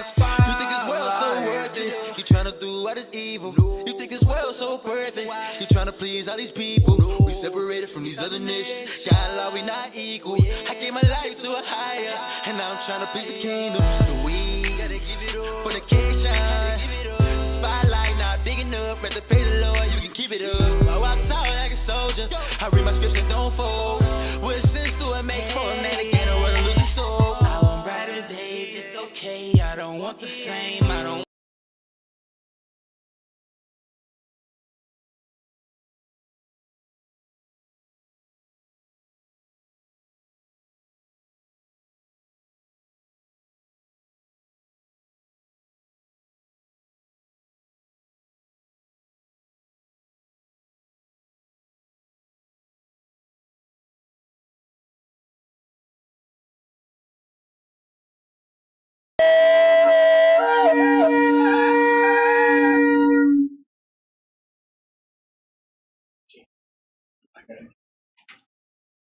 You think this world so worth it? You tryna do what is evil. You think this world so perfect? You tryna please all these people. We separated from these other nations. God, Lord, we not equal. I gave my life to a higher, and now I'm tryna please the kingdom. The weed, fornication, spotlight not big enough. Rather pay the Lord, you can keep it up. I walk tall like a soldier. I read my scriptures, don't fold. What sense do it make for a man again or wanna lose his soul? I want brighter days, it's okay. I don't want the fame, I don't.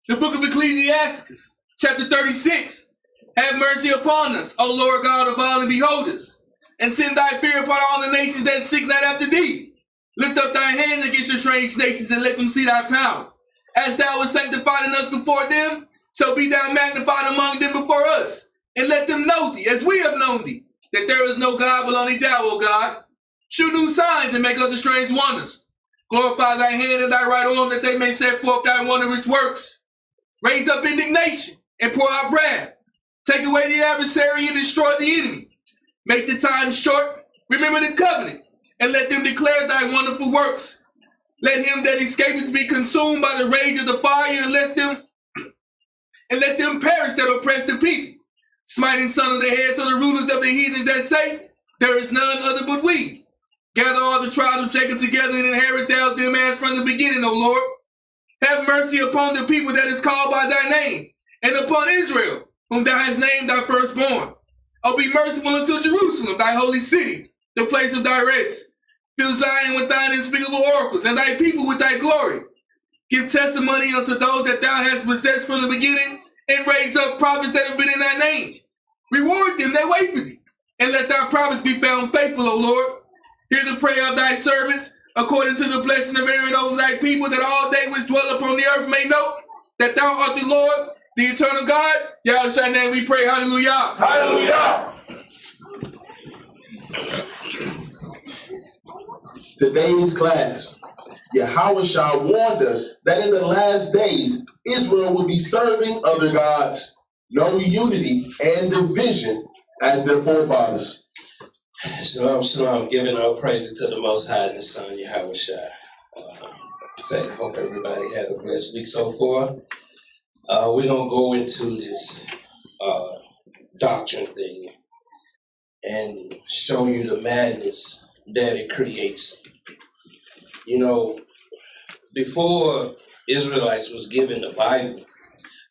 The book of Ecclesiastes, chapter 36. Have mercy upon us, O Lord God of all, and behold us, and send thy fear upon all the nations that seek not after thee. Lift up thy hands against the strange nations, and let them see thy power. As thou hast sanctified in us before them, so be thou magnified among them before us, and let them know thee, as we have known thee, that there is no God but only thou, O God. Shew new signs and make other strange wonders. Glorify thy hand and thy right arm, that they may set forth thy wondrous works. Raise up indignation and pour out wrath. Take away the adversary and destroy the enemy. Make the time short. Remember the covenant, and let them declare thy wonderful works. Let him that escapeth be consumed by the rage of the fire, and let them perish that oppress the people. Smiting son of the heads of the rulers of the heathens that say, there is none other but we. Gather all the tribes of Jacob together, and inherit thou them as from the beginning, O Lord. Have mercy upon the people that is called by thy name, and upon Israel, whom thou hast named thy firstborn. O be merciful unto Jerusalem, thy holy city, the place of thy rest. Fill Zion with thine unspeakable oracles, and thy people with thy glory. Give testimony unto those that thou hast possessed from the beginning, and raise up prophets that have been in thy name. Reward them that wait for thee, and let thy prophets be found faithful, O Lord. Hear the prayer of thy servants, according to the blessing of Aaron over thy people, that all they which dwell upon the earth may know that thou art the Lord, the eternal God. Yahawashi name we pray. Hallelujah. Hallelujah. Today's class, Yahawashi warned us that in the last days, Israel will be serving other gods, no unity and division as their forefathers. Shalom, shalom, giving all praises to the Most High and His Son, Yahawashi. Hope everybody had a blessed week so far. We're going to go into this doctrine thing and show you the madness that it creates. You know, before Israelites was given the Bible,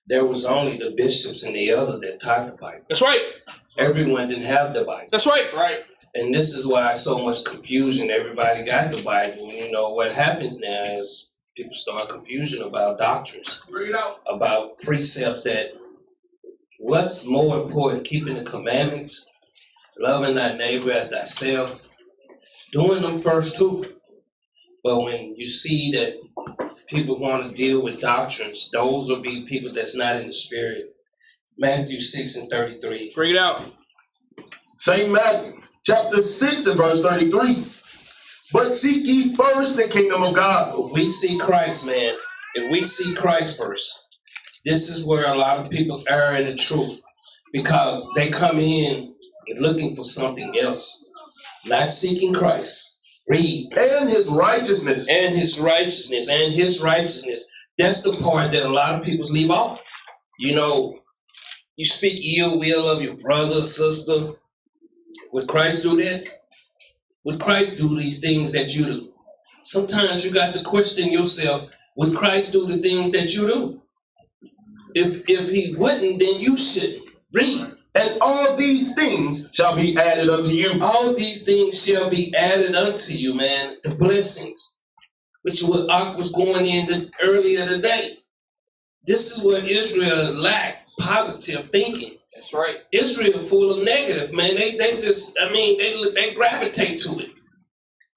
there was only the bishops and the elders that taught the Bible. That's right. Everyone didn't have the Bible. That's right. Right. And this is why so much confusion. Everybody got the Bible. You know, what happens now is people start confusion about doctrines, about precepts, that what's more important, keeping the commandments, loving thy neighbor as thyself, doing them first too. But when you see that people want to deal with doctrines, those will be people that's not in the spirit. Matthew 6:33. Bring it out. St. Matthew, chapter 6 and verse 33. But seek ye first the kingdom of God. If we see Christ, man, if we see Christ first, this is where a lot of people err in the truth, because they come in looking for something else, not seeking Christ. Read. And his righteousness. And his righteousness. And his righteousness. That's the part that a lot of people leave off. You know, you speak ill will of your brother or sister. Would Christ do that? Would Christ do these things that you do? Sometimes you got to question yourself, would Christ do the things that you do? If he wouldn't, then you shouldn't. Read. And all these things shall be added unto you. All these things shall be added unto you, man. The blessings, which what Ak was going in earlier today. This is what Israel lacked, positive thinking. That's right. Israel full of negative, man. They just, I mean, they gravitate to it.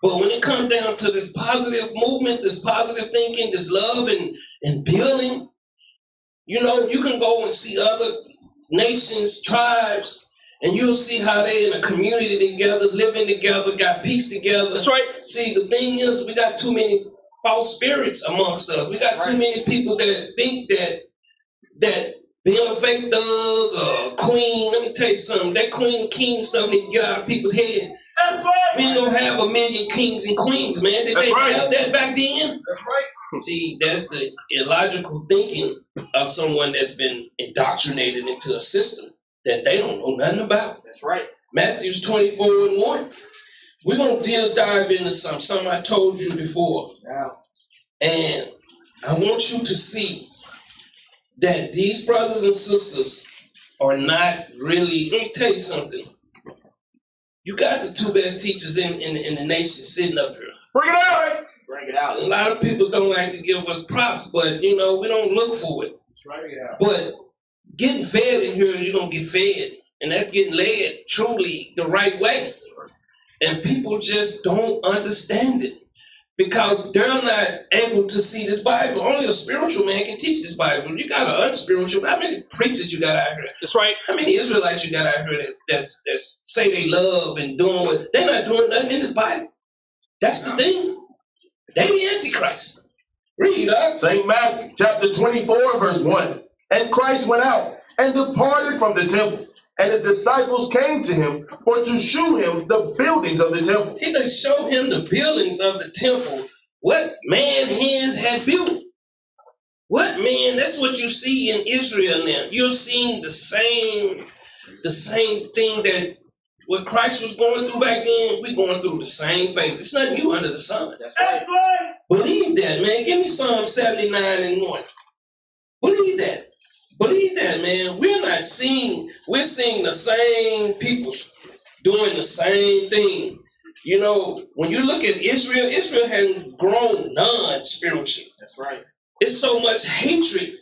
But when it comes down to this positive movement, this positive thinking, this love and building, you know, you can go and see other nations, tribes, and you'll see how they in a community together, living together, got peace together. That's right. See, the thing is, we got too many false spirits amongst us. We got too many people that think that being a fake thug or queen, let me tell you something, that queen king stuff need to get out of people's head. That's right. We ain't gonna have a million kings and queens, man. Did they have that back then? That's right. See, that's the illogical thinking of someone that's been indoctrinated into a system that they don't know nothing about. That's right. Matthew 24:1. We're gonna dive into something I told you before. Yeah. And I want you to see that these brothers and sisters are not really, let me tell you something. You got the two best teachers in the nation sitting up here. Bring it out. Bring it out. A lot of people don't like to give us props, but you know, we don't look for it. That's right. Bring it out. But getting fed in here, you're gonna get fed. And that's getting led truly the right way. And people just don't understand it. Because they're not able to see this Bible. Only a spiritual man can teach this Bible. You got an unspiritual. How many preachers you got out here? That's right. How many Israelites you got out here that say they love and doing what? They're not doing nothing in this Bible. That's the thing. They the Antichrist. Read up. St. Matthew chapter 24, verse 1. And Christ went out and departed from the temple. And his disciples came to him for to shew him the buildings of the temple. He done show him the buildings of the temple. What man hands had built. What man? That's what you see in Israel now. You're seeing the same thing that what Christ was going through back then. We're going through the same phase. It's nothing new under the sun. That's right. Believe that, man. Give me Psalm 79:1. Believe that. Believe that, man. We're seeing the same people doing the same thing. You know, when you look at Israel hasn't grown non-spiritually. That's right. It's so much hatred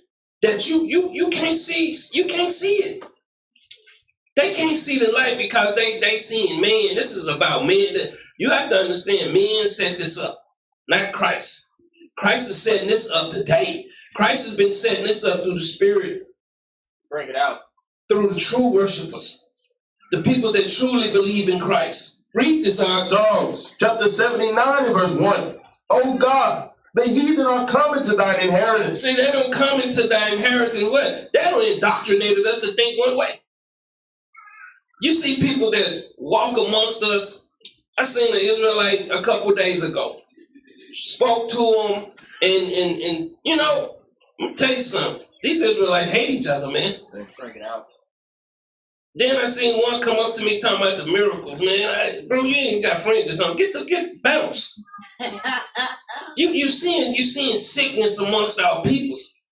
that you can't see it. They can't see the light because they seeing man. This is about men. You have to understand, men set this up, not Christ. Christ is setting this up today. Christ has been setting this up through the Spirit. Bring it out. Through the true worshipers. The people that truly believe in Christ. Read this out. Psalms chapter 79 and verse 1. O God, the heathen are coming to thine inheritance. See, they don't come into thy inheritance. What? They don't indoctrinate us to think one way. You see people that walk amongst us. I seen an Israelite a couple days ago. Spoke to them and you know, let me tell you something. These Israelites hate each other, man. Bring it out. Then I seen one come up to me talking about the miracles, man. Bro, you ain't got friends or something. Get bounce. You seeing sickness amongst our peoples.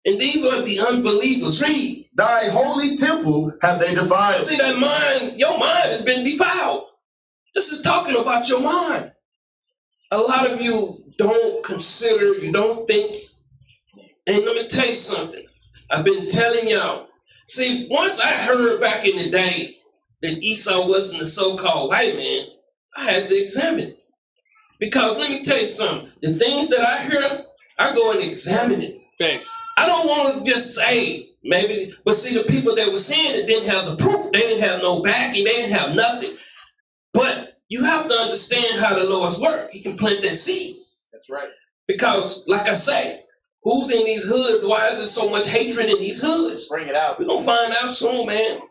And these are the unbelievers. Read. Thy holy temple have they defiled. See that mind, your mind has been defiled. This is talking about your mind. A lot of you don't consider, you don't think. And let me tell you something. I've been telling y'all. See, once I heard back in the day that Esau wasn't a so-called white man, I had to examine it. Because let me tell you something. The things that I hear, I go and examine it. Thanks. I don't want to just say, maybe, but see, the people that were saying it didn't have the proof. They didn't have no backing. They didn't have nothing. But you have to understand how the Lord's work. He can plant that seed. That's right. Because, like I say, who's in these hoods? Why is there so much hatred in these hoods? Bring it out. We're going to find out soon, man.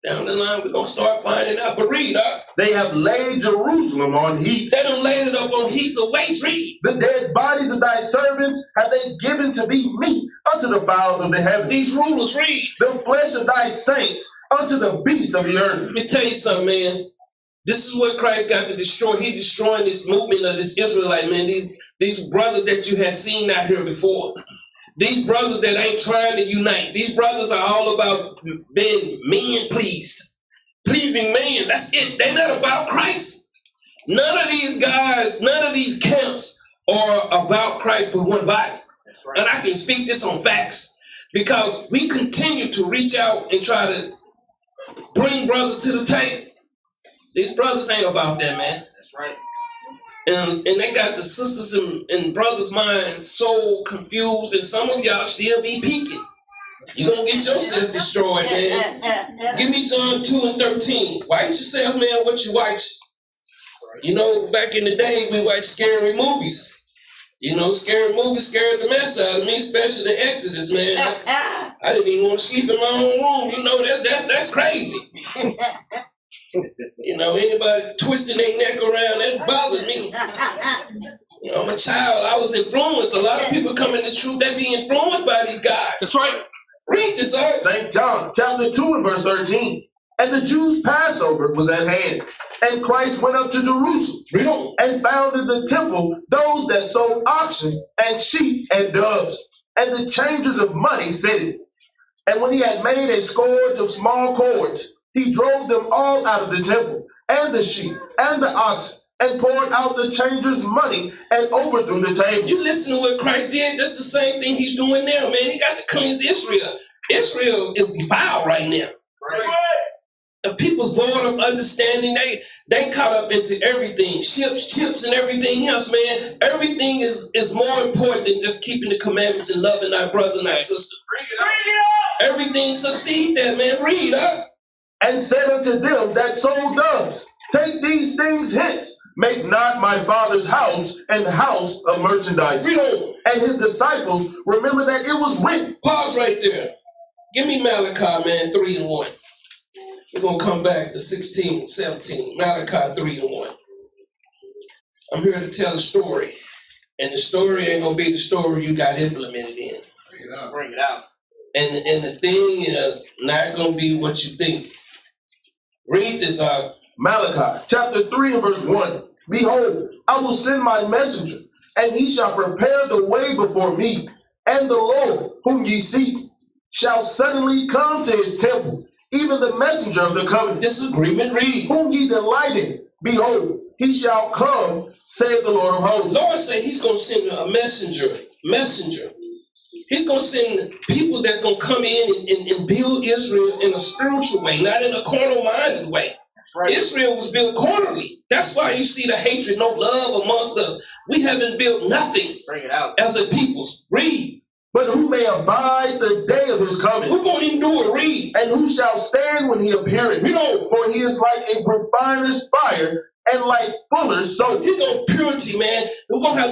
Down the line, we're going to start finding out. But read, They have laid Jerusalem on heaps. They done laid it up on heaps of waste. Read. The dead bodies of thy servants have they given to be meat unto the fowls of the heavens. These rulers, read. The flesh of thy saints unto the beasts of the earth. Let me tell you something, man. This is what Christ got to destroy. He's destroying this movement of this Israelite, man. These brothers that you had seen out here before. These brothers that ain't trying to unite. These brothers are all about being men pleased. Pleasing man. That's it. They're not about Christ. None of these guys, none of these camps are about Christ but one body. That's right. And I can speak this on facts. Because we continue to reach out and try to bring brothers to the table. These brothers ain't about that, man. That's right. And they got the sisters and brothers' minds so confused, and some of y'all still be peeking. You're going to get yourself destroyed, man. Give me John 2:13. White yourself, man, what you white. You know, back in the day, we watched scary movies. You know, scary movies scared the mess out of me, especially the Exodus, man. I didn't even want to sleep in my own room. You know, that's crazy. You know, anybody twisting their neck around, that bothered me. You know, I'm a child. I was influenced. A lot of people come in the truth, they be influenced by these guys. That's right. Read this, sir. St. John, chapter 2 and verse 13. And the Jews' Passover was at hand. And Christ went up to Jerusalem and found in the temple those that sold oxen and sheep and doves, and the changers of money sitting. And when he had made a scourge of small cords, he drove them all out of the temple, and the sheep and the oxen, and poured out the changers' money and overthrew the table. You listen to what Christ did, that's the same thing he's doing now, man. He got to cleanse Israel. Israel is defiled right now. Right. The people's void of understanding, they caught up into everything, chips, and everything else, man. Everything is more important than just keeping the commandments and loving our brother and our sister. Everything succeed that, man. Read up. And said unto them that sold doves, take these things hence, make not my Father's house an house of merchandise. Read on. And his disciples remember that it was written. Pause right there. Give me Malachi, man, 3 and 1. We're going to come back to 16, 17. Malachi 3 and 1. I'm here to tell a story. And the story ain't going to be the story you got implemented in. Bring it out. And the thing is not going to be what you think. Read this out. Malachi chapter 3 and verse 1. Behold, I will send my messenger, and he shall prepare the way before me. And the Lord, whom ye seek, shall suddenly come to his temple, even the messenger of the covenant. Disagreement, read. Whom ye delight in. Behold, he shall come, saith the Lord of hosts. Lord said he's going to send a messenger. He's going to send people that's going to come in and build Israel in a spiritual way, not in a carnal-minded way. Right. Israel was built carnally. That's why you see the hatred, no love amongst us. We haven't built nothing. Bring it out. As a people. Read. But who may abide the day of his coming? Who's going to endure? Read. And who shall stand when he appeareth? Read on. For he is like a refiner's fire, and like fuller's soap. He's going to purity, man.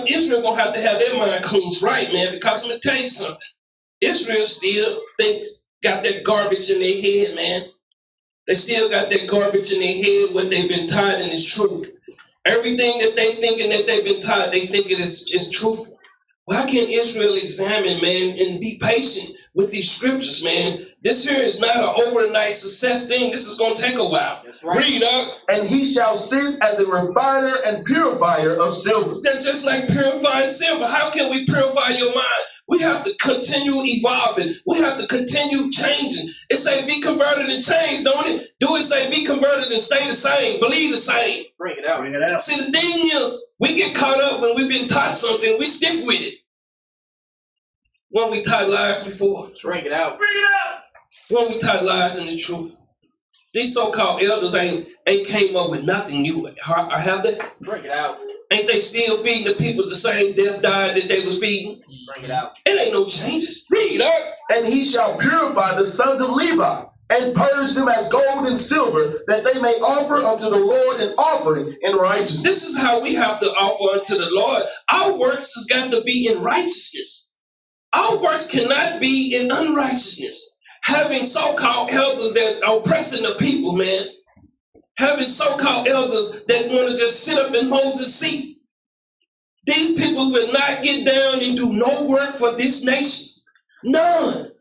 Israel going to have their mind cleansed right, man, because I'm going to tell you something. Israel still got that garbage in their head, man. They still got that garbage in their head, what they've been taught, and it's truth. Everything that they thinking that they've been taught, they think it is truthful. Why can't Israel examine, man, and be patient with these scriptures, man? This here is not an overnight success thing. This is going to take a while. That's right. Read up. And he shall sit as a refiner and purifier of silver. That's just like purifying silver. How can we purify your mind? We have to continue evolving. We have to continue changing. It say be converted and change, don't it? Do it say be converted and stay the same, believe the same. Bring it out. Bring it out. See, the thing is, we get caught up when we've been taught something, we stick with it. When we taught lies before. Bring it out. Bring it out. When we taught lies in the truth. These so-called elders ain't came up with nothing new, have they? Bring it out. Ain't they still feeding the people the same death diet that they was feeding? Bring it out. It ain't no changes. Read up. And he shall purify the sons of Levi, and purge them as gold and silver, that they may offer unto the Lord an offering in righteousness. This is how we have to offer unto the Lord. Our works has got to be in righteousness. Our works cannot be in unrighteousness. Having so-called elders that are oppressing the people, man. Having so-called elders that want to just sit up in Moses' seat. These people will not get down and do no work for this nation. None.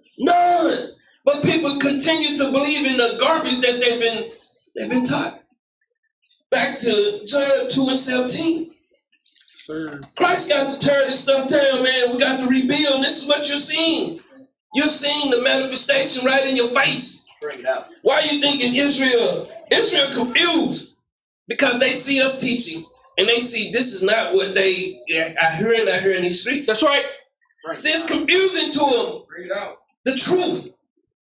But people continue to believe in the garbage that they've been taught. Back to John 2 and 17. Sir. Christ got to tear this stuff down, man. We got to rebuild. This is what you're seeing. You're seeing the manifestation right in your face. Bring it out. Why are you thinking Israel confused? Because they see us teaching, and they see this is not what they I hear in these streets. That's right. See, it's confusing to them. Bring it out. The truth.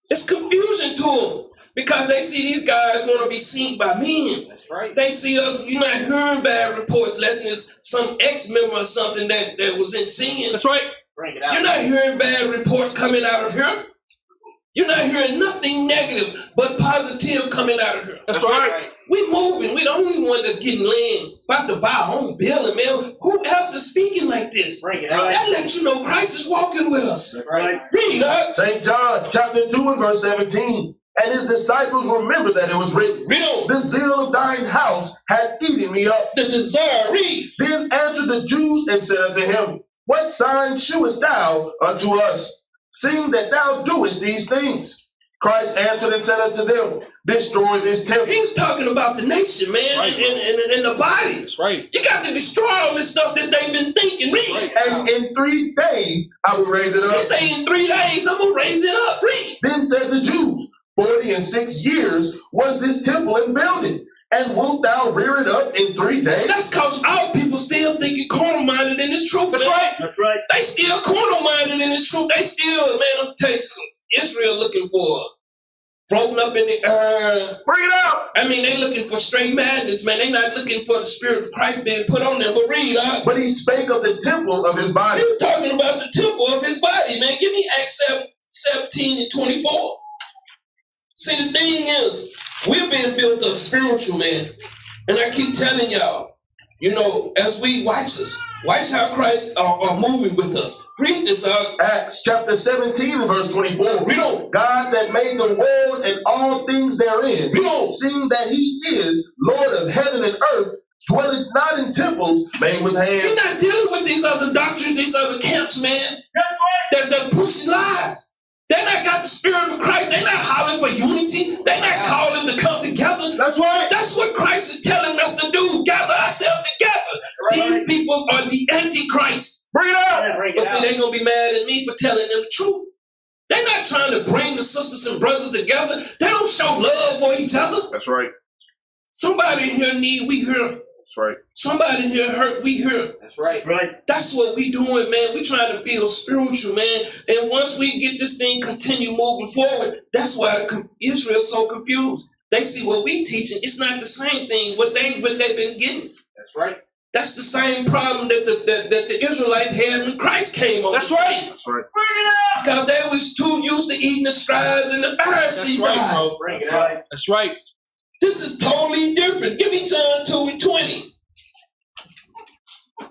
It's confusion to them. Because they see these guys want to be seen by men. That's right. They see us, you're not hearing bad reports unless it's some ex-member or something that was in sin. That's right. Bring it out. You're not hearing bad reports coming out of here. You're not hearing nothing negative but positive coming out of here. That's right. We moving. We the only one that's getting land, about to buy our own building, man. Who else is speaking like this? Bring it out. That lets you know Christ is walking with us. That's right. Read up. St. John chapter 2 and verse 17. And his disciples remembered that it was written, Read. the zeal of thine house hath eaten me up. The desire. Read. Then answered the Jews and said unto him, what sign shewest thou unto us, seeing that thou doest these things? Christ answered and said unto them, destroy this temple. He's talking about the nation, man, Right. and the body. That's right. You got to destroy all this stuff that they've been thinking. Read. Right. And in 3 days I will raise it He up. say in 3 days, I'm going to raise it up. Read. Then said the Jews, 46 years was this temple in building, and wilt thou rear it up in 3 days? That's because our people still thinking carnal-minded in this truth. That's man. right. That's right. They still carnal-minded in this truth. They still, man, I'm telling you something. Israel looking for floating up in the air. Bring it out. I mean, they looking for straight madness, man. They not looking for the spirit of Christ being put on them. But read, But he spake of the temple of his body. You're talking about the temple of his body, man. Give me Acts 17 and 24. See, the thing is, we're being built up spiritual, man. And I keep telling y'all, you know, as we watch how Christ are moving with us. Read this out. Acts chapter 17 and verse 24. Read on. God that made the world and all things therein, Read on. seeing that he is Lord of heaven and earth, dwelleth not in temples made with You're hands. not dealing with these other doctrines, these other camps, man. That's right. That's pushing lies. They not got the spirit of Christ. They not hollering for unity. They not calling to come together. That's right. That's what Christ is telling us to do. Gather ourselves together. These people are the Antichrist. Bring it out. Yeah, bring But it see, out. they're going to be mad at me for telling them the truth. They're not trying to bring the sisters and brothers together. They don't show love for each other. That's right. Somebody in here need, we hear. That's right. Somebody in here hurt, we hear. That's right. That's right. That's what we doing, man. We trying to build spiritual, man. And once we get this thing continue moving forward, that's why Israel's so confused. They see what we teaching. It's not the same thing what they've been getting. That's right. That's the same problem that the Israelites had when Christ came on. That's the right. scene. That's right. Bring it out. Because they was too used to eating the scribes and the Pharisees. That's right, died. bro. Bring That's it out. right. That's right. This is totally different. Give me John 2 and 20.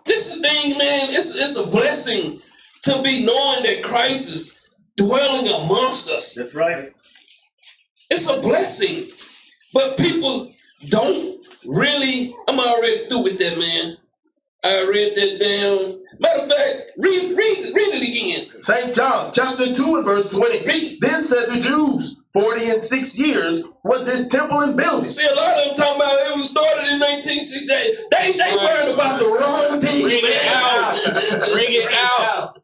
This thing, man, it's a blessing to be knowing that Christ is dwelling amongst us. That's right. It's a blessing. But people don't really, I'm already through with that, man. I read that down. Matter of fact, read it again. St. John chapter 2 and verse 20. Read. Then said the Jews, 46 years was this temple in building. See, a lot of them talking about it was started in 1968. They worried about the wrong thing, Bring it man. out. Bring it out.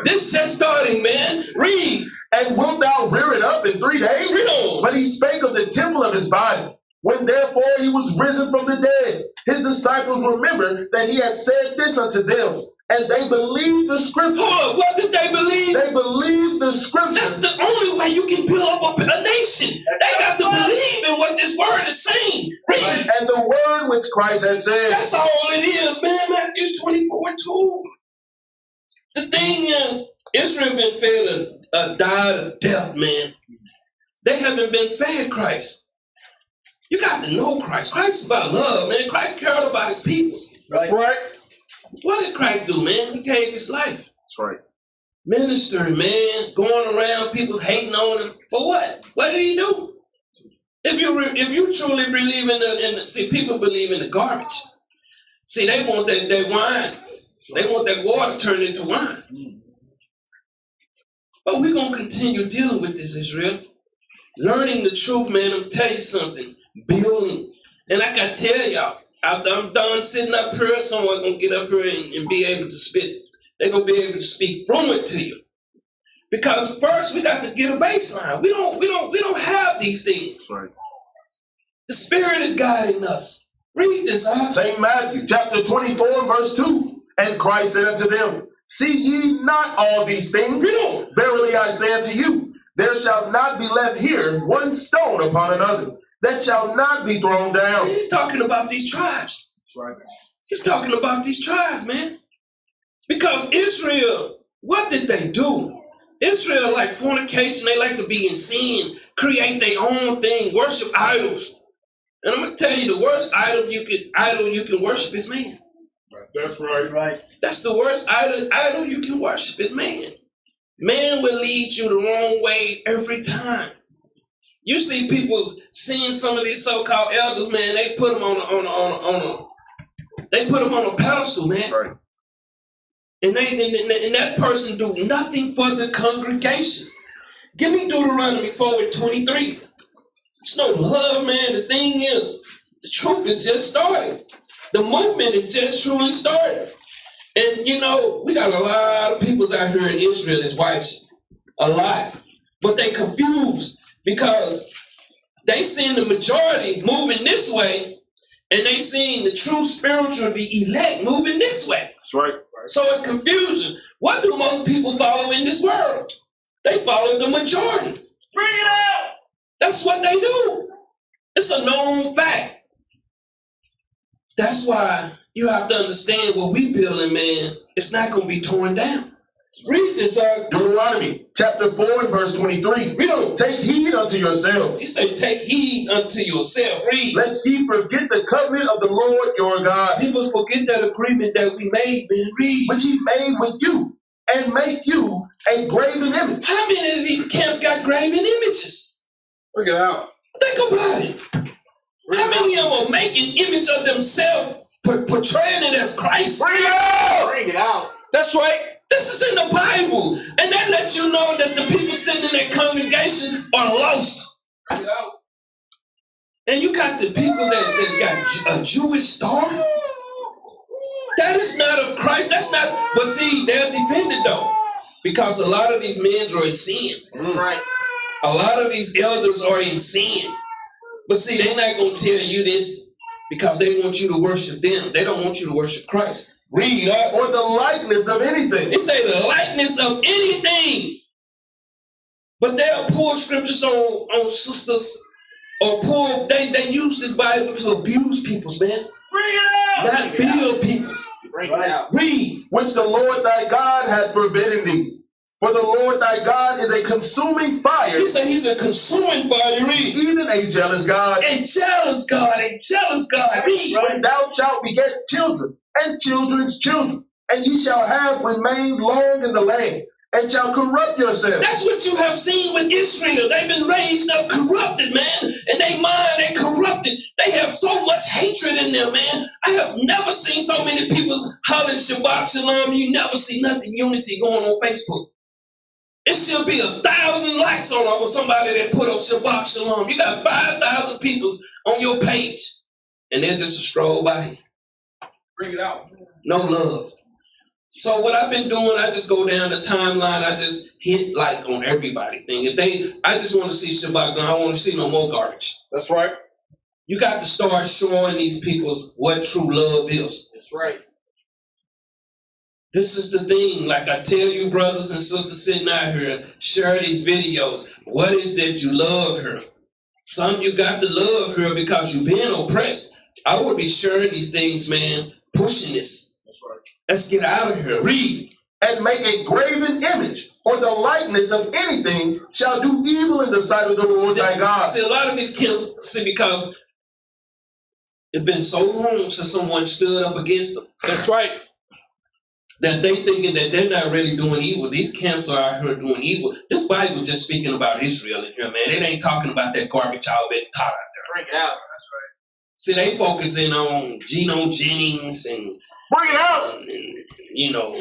This just starting, man. Read. And wilt thou rear it up in 3 days? Read on. But he spake of the temple of his body. When therefore he was risen from the dead, his disciples remembered that he had said this unto them, and they believed the scripture. Hold up, what did they believe? They believed the scripture. That's the only way you can build up a nation. They got to believe in what this word is saying. Read. And the word which Christ had said. That's all it is, man. Matthew 24 and 2. The thing is, Israel been fed a diet of death, man. They haven't been fed Christ. You got to know Christ. Christ is about love, man. Christ cared about his people. That's right. What did Christ do, man? He gave his life. That's right. Ministering, man. Going around, people hating on him. For what? What did he do? If you truly believe in the see, people believe in the garbage. See, they want that wine. They want that water turned into wine. But we're going to continue dealing with this, Israel. Learning the truth, man. I'm telling you something. Building. And like I tell y'all, after I'm done sitting up here, someone going to get up here and be able to spit. They're going to be able to speak fluent to you. Because first we got to get a baseline. We don't have these things. That's right. The Spirit is guiding us. Read this out. St. Matthew chapter 24 and verse 2. And Christ said unto them, see ye not all these things? Read on. Verily I say unto you, There shall not be left here one stone upon another that shall not be thrown down. He's talking about these tribes. Right. He's talking about these tribes, man. Because Israel, what did they do? Israel like fornication. They like to be in sin, create their own thing, worship idols. And I'm gonna tell you, the worst idol you can worship is man. That's right. Right. That's the worst idol you can worship is man. Man will lead you the wrong way every time. You see people seeing some of these so-called elders, man. They put them on a pedestal, man. Right. And that person do nothing for the congregation. Give me Deuteronomy 4:23. It's no love, man. The thing is, the truth is just starting. The movement is just truly starting. And you know, we got a lot of people out here in Israel that's watching. A lot. But they confused because they seen the majority moving this way, and they seen the true spiritual, the elect, moving this way. That's right. So it's confusion. What do most people follow in this world? They follow the majority. Bring it out. That's what they do. It's a known fact. That's why you have to understand what we building, man. It's not going to be torn down. Read this, sir. Deuteronomy chapter 4 and verse 23. Read on. Take heed unto yourselves, He said, take heed unto yourself. Read. lest ye forget the covenant of the Lord your God, People forget that agreement that we made, man. Read. which he made with you, and make you a graven image. How many of these camps got graven images? Bring it out. Think about it. How many of them are making image of themselves, portraying it as Christ? Bring it out. Bring it out. That's right. This is in the Bible. And that lets you know that the people sitting in that congregation are lost. Bring it out. And you got the people that got a Jewish star. That is not of Christ. That's not, but see, they're defended though. Because a lot of these men are in sin. That's right. A lot of these elders are in sin. But see, they're not going to tell you this because they want you to worship them. They don't want you to worship Christ. Read up. Or the likeness of anything. It say the likeness of anything. But they'll pull scriptures on sisters or pull, they use this Bible to abuse people's, man. Bring it out. Not build people's. Bring it out. Read. Which the Lord thy God hath forbidden thee. For the Lord thy God is a consuming fire, He said he's a consuming fire. Read. even a jealous God. A jealous God. A jealous God. Read. When thou shalt beget children, and children's children, and ye shall have remained long in the land, and shall corrupt yourselves. That's what you have seen with Israel. They've been raised up corrupted, man. And they mind, they corrupted. They have so much hatred in them, man. I have never seen so many people hollering Shabbat Shalom. You never see nothing unity going on Facebook. It should be 1,000 likes on somebody that put up Shabbat Shalom. You got 5,000 people on your page, and they're just a stroll by. Bring it out. No love. So what I've been doing, I just go down the timeline. I just hit like on everybody thing. I just want to see Shabbat. I don't want to see no more garbage. That's right. You got to start showing these people what true love is. That's right. This is the thing. Like I tell you, brothers and sisters sitting out here, share these videos. What is that you love her? Some you got to love her because you've been oppressed. I would be sharing these things, man, pushing this. That's right. Let's get out of here. Read. And make a graven image, or the likeness of anything, shall do evil in the sight of the Lord thy God. See, a lot of these camps, because it's been so long since someone stood up against them. That's right. That they thinking that they're not really doing evil. These camps are out here doing evil. This Bible is just speaking about Israel in here, man. It ain't talking about that garbage y'all been taught out there. Bring it out. That's right. See, they focusing on Geno Jennings and Bring it out. and you know,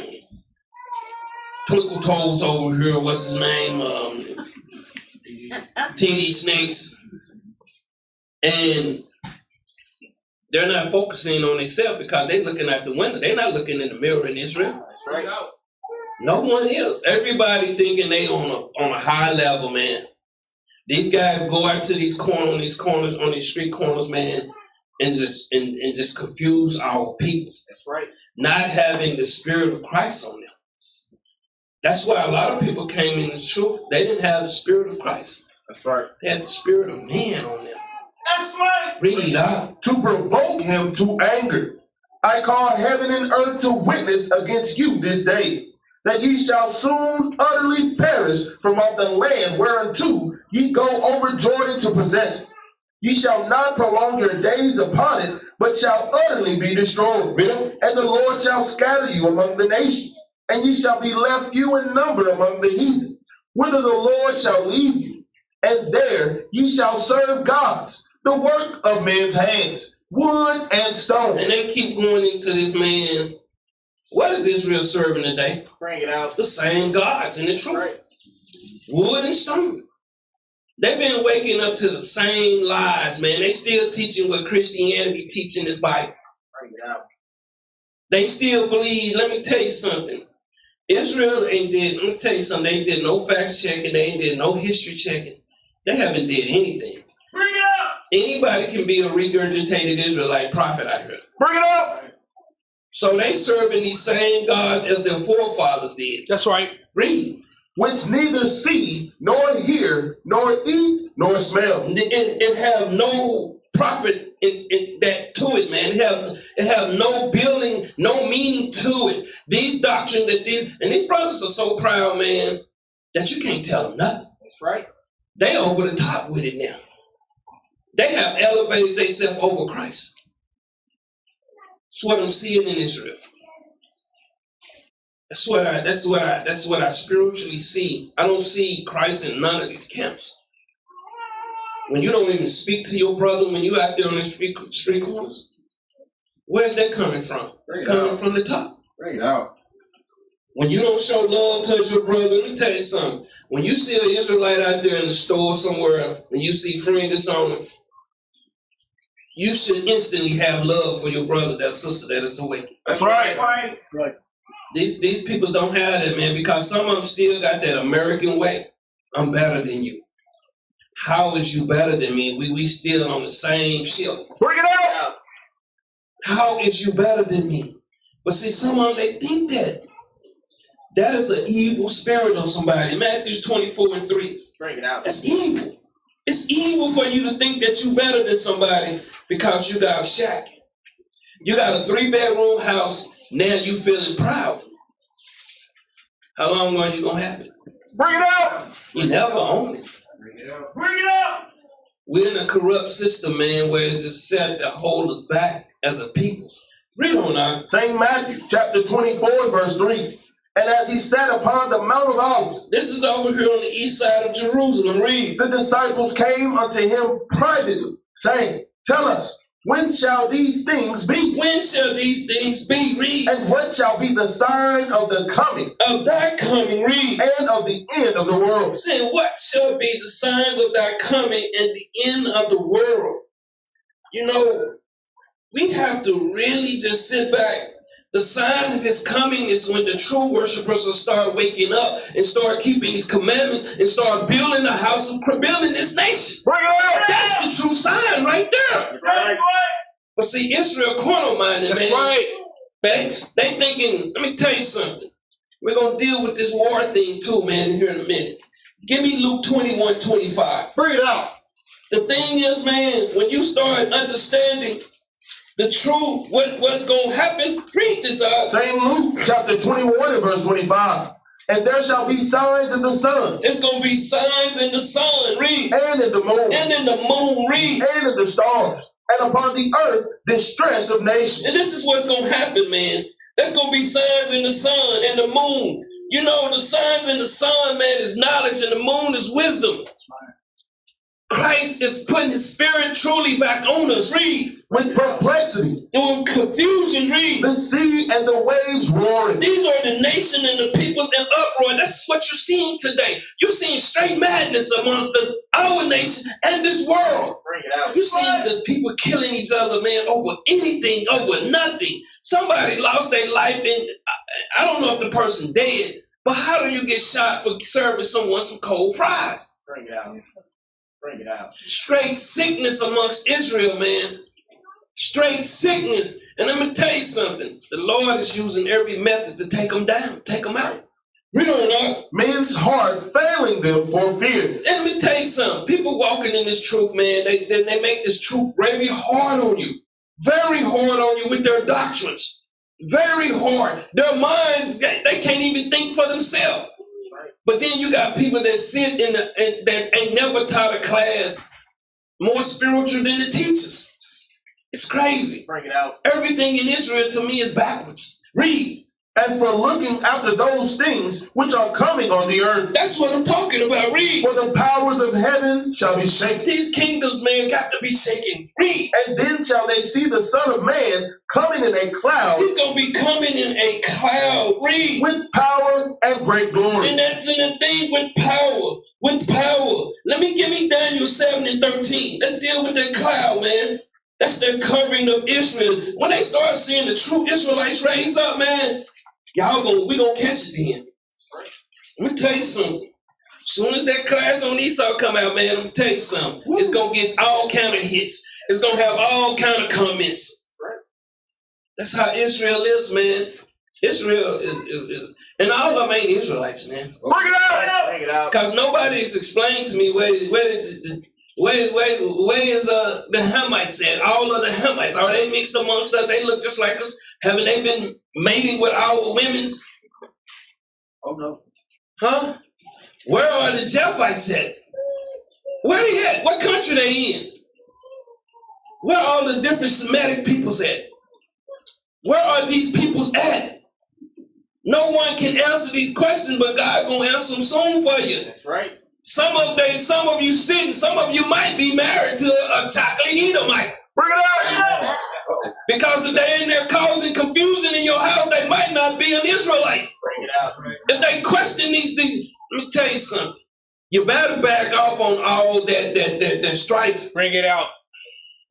Twinkle Toes over here. What's his name? TD Snakes, and they're not focusing on themselves because they're looking out the window. They're not looking in the mirror in Israel. That's right. No one is. Everybody thinking they on a high level, man. These guys go out to these corners, on these street corners, man, and just confuse our people. That's right. Not having the spirit of Christ on them. That's why a lot of people came in the truth. They didn't have the spirit of Christ. That's right. They had the spirit of man on them. That's right. Read out. To provoke him to anger. I call heaven and earth to witness against you this day, that ye shall soon utterly perish from off the land whereunto ye go over Jordan to possess it. Ye shall not prolong your days upon it, but shall utterly be destroyed. And the Lord shall scatter you among the nations, and ye shall be left few in number among the heathen, whither the Lord shall lead you. And there ye shall serve gods, the work of men's hands, wood and stone. And they keep going into this, man. What is Israel serving today? Bring it out. The same gods in the truth. Right. Wood and stone. They've been waking up to the same lies, man. They still teaching what Christianity teaching this Bible. Bring it out. They still believe, let me tell you something. Israel let me tell you something, they did no fact checking, they ain't did no history checking. They haven't did anything. Bring it up. Anybody can be a regurgitated Israelite prophet, I heard. Bring it up. So they serving these same gods as their forefathers did. That's right. Read. Which neither see, nor hear, nor eat, nor smell. It have no profit in that to it, man. It have no building, no meaning to it. These doctrine that these brothers are so proud, man, that you can't tell them nothing. That's right. They over the top with it now. They have elevated themselves over Christ. That's what I'm seeing in Israel. That's what I spiritually see. I don't see Christ in none of these camps. When you don't even speak to your brother, when you out there on the street corners, where's that coming from? It's coming from the top. Bring it out. When you don't show love towards your brother, let me tell you something. When you see an Israelite out there in the store somewhere, and you see fringes on them, you should instantly have love for your brother, that sister that is awakened. That's right. Right. These people don't have that, man, because some of them still got that American way. I'm better than you. How is you better than me? We still on the same ship. Bring it out. How is you better than me? But see, some of them, they think that. That is an evil spirit on somebody. Matthew 24:3. Bring it out. That's evil. It's evil for you to think that you better than somebody because you got a shack. You got a 3-bedroom house. Now you feeling proud. How long are you gonna have it? Bring it out. You never own it. Bring it out. Bring it up. We're in a corrupt system, man, where it's just set to hold us back as a people. Read on now. St. Matthew chapter 24, verse 3. And as he sat upon the Mount of Olives, This is over here on the east side of Jerusalem. Read. the disciples came unto him privately, saying, Tell us, when shall these things be? When shall these things be? Read. And what shall be the sign of the coming Of thy coming, read. and of the end of the world? Saying, what shall be the signs of thy coming and the end of the world? You know, we have to really just sit back. The sign of his coming is when the true worshipers will start waking up and start keeping his commandments and start building the house of building this nation. Bring it out. That's the true sign right there. That's right. But see, Israel corner-minded, That's man. right. Thanks. They thinking, let me tell you something. We're going to deal with this war thing too, man, here in a minute. Give me Luke 21:25. Bring it out. The thing is, man, when you start understanding the truth, what's going to happen, read this out. St. Luke chapter 21 and verse 25. And there shall be signs in the sun, It's going to be signs in the sun, read. and in the moon, And in the moon, read. and in the stars, and upon the earth distress of nations. And this is what's going to happen, man. There's going to be signs in the sun and the moon. You know, the signs in the sun, man, is knowledge, and the moon is wisdom. Christ is putting his spirit truly back on us, read. With perplexity, And with confusion, read. the sea and the waves roaring. These are the nation and the peoples in uproar. That's what you're seeing today. You're seeing straight madness amongst our nation and this world. Bring it out. You're seeing just people killing each other, man, over anything, over nothing. Somebody lost their life, and I don't know if the person dead, but how do you get shot for serving someone some cold fries? Bring it out. Bring it out. Straight sickness amongst Israel, man. Straight sickness. And let me tell you something. The Lord is using every method to take them down, take them out. Read on up. Men's heart failing them for fear. Let me tell you something. People walking in this truth, man, they make this truth very hard on you. Very hard on you with their doctrines. Very hard. Their minds, they can't even think for themselves. But then you got people that sit that ain't never taught a class more spiritual than the teachers. It's crazy. Bring it out. Everything in Israel to me is backwards. Read. And for looking after those things which are coming on the earth. That's what I'm talking about. Read. For the powers of heaven shall be shaken. These kingdoms, man, got to be shaken. Read. And then shall they see the Son of Man coming in a cloud. He's going to be coming in a cloud. Read. With power and great glory. And that's in the thing with power. With power. Give me Daniel 7 and 13. Let's deal with that cloud, man. That's the covering of Israel. When they start seeing the true Israelites raise up, man, we gonna catch it then. Let me tell you something. As soon as that class on Esau come out, man, I'm gonna tell you something. It's gonna get all kind of hits. It's gonna have all kind of comments. That's how Israel is, man. Israel is and all of them ain't Israelites, man. Bring it out. Bring it out. Because nobody's explained to me where is the Hamites at? All of the Hamites, are they mixed amongst us? They look just like us. Haven't they been mating with our women's? Oh no. Huh? Where are the Jephthites at? Where they at? What country they in? Where are all the different Semitic peoples at? Where are these peoples at? No one can answer these questions, but God gonna answer them soon for you. That's right. Some of you sitting, some of you might be married to a chocolate Edomite. Bring it out. Because if they're in there causing confusion in your house, they might not be an Israelite. Bring it out. If they question these, let me tell you something. You better back off on all that strife. Bring it out.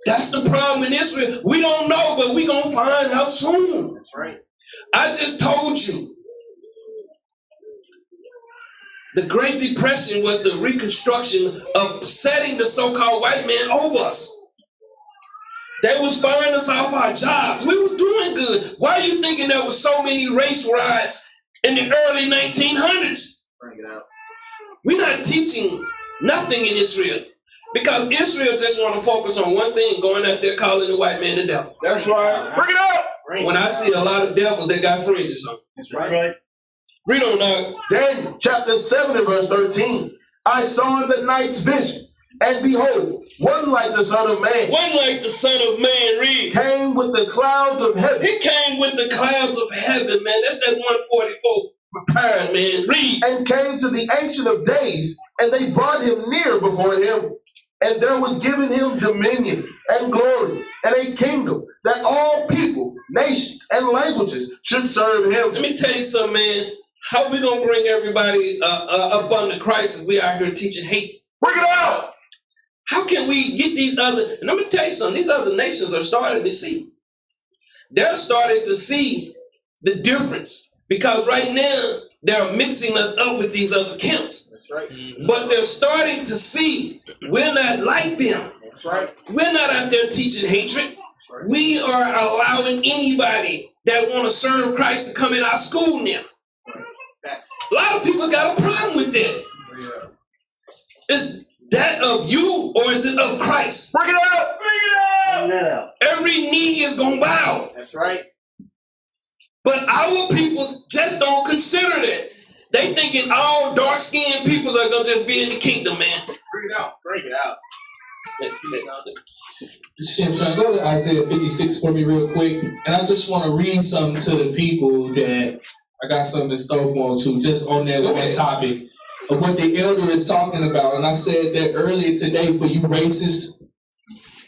That's the problem in Israel. We don't know, but we gonna find out soon. That's right. I just told you. The Great Depression was the reconstruction of setting the so-called white man over us. They was firing us off our jobs. We was doing good. Why are you thinking there was so many race riots in the early 1900s? Bring it out. We're not teaching nothing in Israel because Israel just want to focus on one thing, going out there calling the white man the devil. That's right. Bring it out. When I see a lot of devils, they got fringes on. That's right. Read on now. Daniel chapter 7 and verse 13. I saw in the night's vision, and behold, one like the Son of Man. One like the Son of Man, read. Came with the clouds of heaven. He came with the clouds of heaven, man. That's that 144 prepared, man. Read. And came to the Ancient of Days, and they brought him near before him. And there was given him dominion and glory and a kingdom that all people, nations, and languages should serve him. Let me tell you something, man. How we gonna bring everybody up under Christ if we out here teaching hate? Bring it out. How can we get these other, and let me tell you something, these other nations are starting to see. They're starting to see the difference because right now they're mixing us up with these other camps. That's right. But they're starting to see we're not like them. That's right. We're not out there teaching hatred. We are allowing anybody that want to serve Christ to come in our school now. A lot of people got a problem with that. Is that of you or is it of Christ? Bring it out. Bring it out. Every knee is going to bow. That's right. But our people just don't consider that. They thinking all dark-skinned peoples are going to just be in the kingdom, man. Bring it out. Bring it out. Shimshon, go to Isaiah 56 for me real quick. And I just want to read something to the people that I got something to store for them too, just on that, with that topic of what the elder is talking about. And I said that earlier today for you racist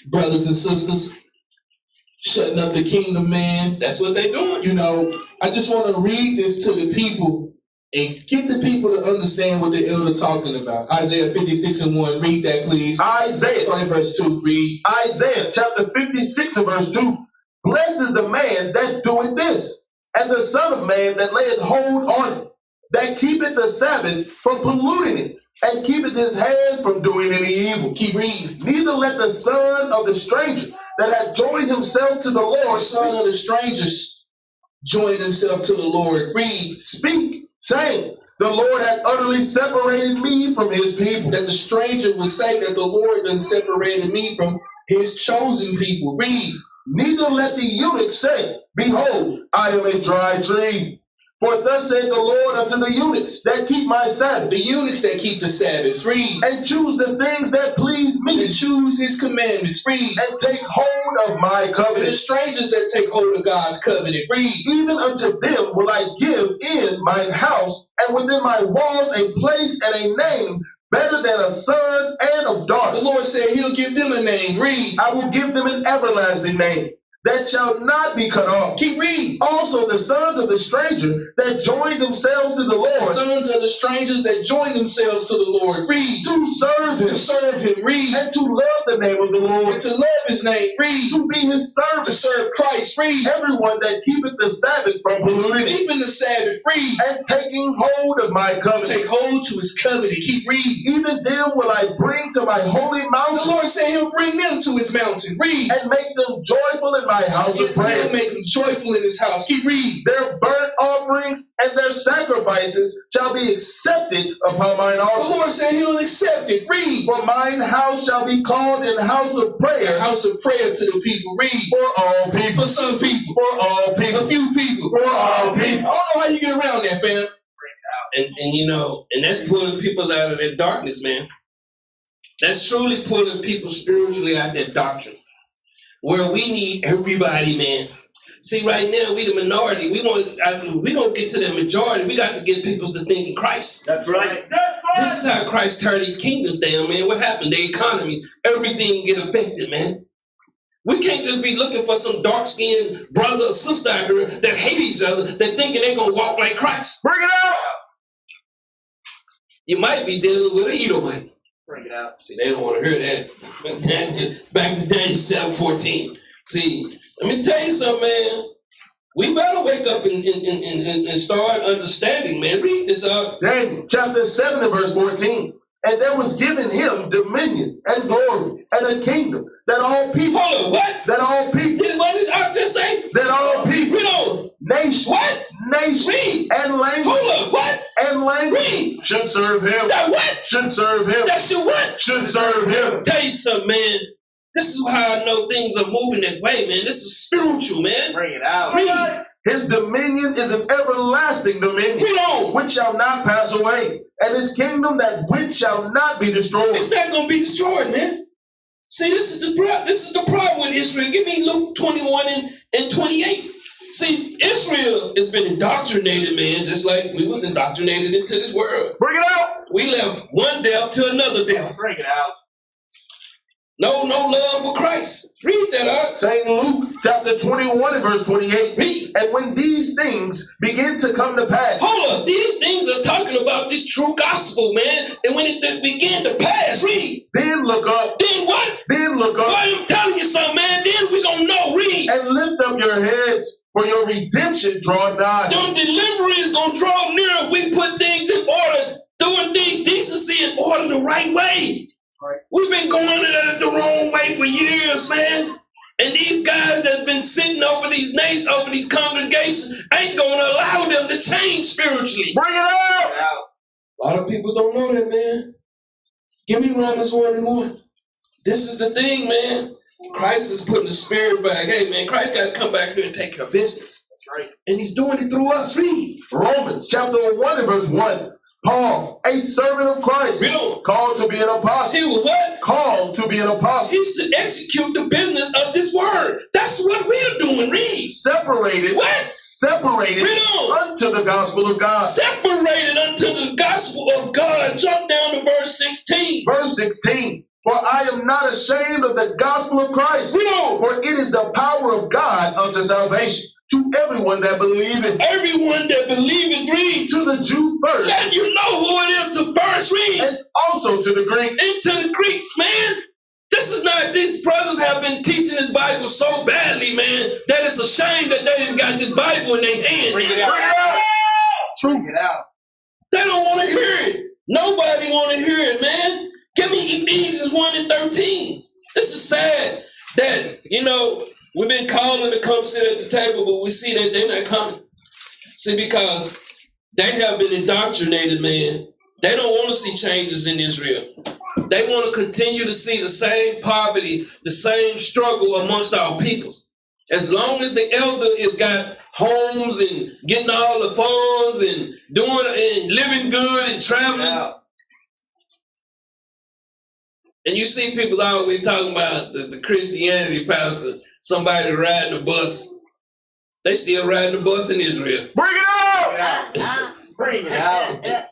brothers and sisters, shutting up the kingdom, man. That's what they doing. You know, I just want to read this to the people and get the people to understand what the elder talking about. Isaiah 56 and 1, read that, please. Isaiah. Start at verse 2, read. Isaiah chapter 56 and verse 2. Blessed is the man that doeth this, and the Son of Man that layeth hold on it, that keepeth the Sabbath from polluting it, and keepeth his hand from doing any evil. Keep reading. Neither let the son of the stranger that hath joined himself to the Lord, The son of the strangers join himself to the Lord. Read. speak, saying, the Lord hath utterly separated me from his people. That the stranger would say that the Lord done separated me from his chosen people. Read. Neither let the eunuch say, behold, I am a dry tree. For thus saith the Lord unto the eunuchs that keep my Sabbath. The eunuchs that keep the Sabbath. Read. And choose the things that please me. And choose his commandments. Read. And take hold of my And the covenant. strangers that take hold of God's covenant. Read. Even unto them will I give in mine house, and within my walls a place and a name better than of sons and of The daughters. Lord said he'll give them a name. Read. I will give them an everlasting name that shall not be cut off. Keep reading. Also the sons of the stranger that join themselves to the The Lord sons of the strangers that join themselves to the Lord. Read. to serve To him serve him. Read. and to love the name of the Lord, And to love his name. Read. to be his To servant. serve Christ. Read. Everyone that keepeth the Sabbath from polluting it, Keeping the Sabbath. Read. and taking hold of my covenant. Take hold to his covenant. Keep reading. Even them will I bring to my holy The mountain, Lord said he'll bring them to his mountain. Read. and make them joyful in my house of prayer. He'll make them joyful in his house. Keep reading. Their burnt offerings and their sacrifices shall be accepted upon mine The altar. Lord said he'll accept it. Read. For mine house shall be called an house of A prayer house of prayer to the people. Read. for all people. For some people. For all A people. few people. For all I people. don't know how you get around that, fam. And you know, and that's pulling people out of their darkness, man. That's truly pulling people spiritually out of their doctrine. Where we need everybody, man. See, right now we the minority. We don't get to the majority. We got to get people to think in Christ. That's right. That's right. This is how Christ turned these kingdoms down, man. What happened? The economies, everything get affected, man. We can't just be looking for some dark-skinned brother or sister out here that hate each other, that thinking they're gonna walk like Christ. Bring it out. You might be dealing with an Edomite. Bring it out. See, they don't want to hear that. Back to Daniel 7:14. See, let me tell you something, man. We better wake up and start understanding, man. Read this up. Daniel chapter 7 and verse 14. And there was given him dominion and glory and a kingdom that all people, Hold on, what? that all people, What did I just say? that all people, Read on. nation, What? nation, Read. and language, Hold up, what? and language Read. should serve him, That what? should serve him, That shit what? should serve him. Tell you something, man. This is how I know things are moving that way, man. This is spiritual, man. Bring it out. Read. His dominion is an everlasting dominion, Read on. which shall not pass away, and his kingdom that which shall not be destroyed. It's not gonna be destroyed, man. See, this is the problem with Israel. Give me Luke 21 and 28. See, Israel has been indoctrinated, man, just like we was indoctrinated into this world. Bring it out. We left one death to another death. Bring it out. No love for Christ. Read that out. St. Luke chapter 21 and verse 28. Read. And when these things begin to come to pass, Hold up. These things are talking about this true gospel, man. And when it begin to pass, read. then look up, Then what? then look Boy, up, I'm telling you something, man. Then we gonna know. Read. and lift up your heads, for your redemption draweth nigh. Your delivery is gonna draw near if we put things in order, doing things decency in order the right way. Right. We've been going at it the wrong way for years, man. And these guys that's been sitting over these nations, over these congregations, ain't gonna allow them to change spiritually. Bring it out. Bring it out. A lot of people don't know that, man. Give me Romans 1:1. This is the thing, man. Christ is putting the spirit back. Hey, man, Christ got to come back here and take care of business. That's right. And he's doing it through us. Read. Romans chapter 1 and verse 1. Paul, a servant of Christ, Read on. called to be an apostle. He was what? Called to be an apostle. He's to execute the business of this word. That's what we're doing. Read. Separated. What? Separated Read on. unto the gospel of God. Separated unto the gospel of God. Jump down to verse 16. Verse 16. For I am not ashamed of the gospel of Christ, Read on. for it is the power of God unto salvation to everyone that believeth, Everyone that believeth, read. to the Jew first, Let you know who it is to first read. and also to the Greek. Into the Greeks, man. This is not, these brothers have been teaching this Bible so badly, man, that it's a shame that they didn't got this Bible in their hand. Bring it out. Bring it out. Bring it out. They don't want to hear it. Nobody want to hear it, man. Give me Ephesians 1 and 13. This is sad that, we've been calling to come sit at the table, but we see that they're not coming. See, because They have been indoctrinated, man. They don't want to see changes in Israel. They want to continue to see the same poverty, the same struggle amongst our peoples. As long as the elder has got homes and getting all the funds and doing and living good and traveling. Yeah. And you see people always talking about the Christianity pastor, somebody riding the bus. They still riding the bus in Israel. Bring it out! Bring it out.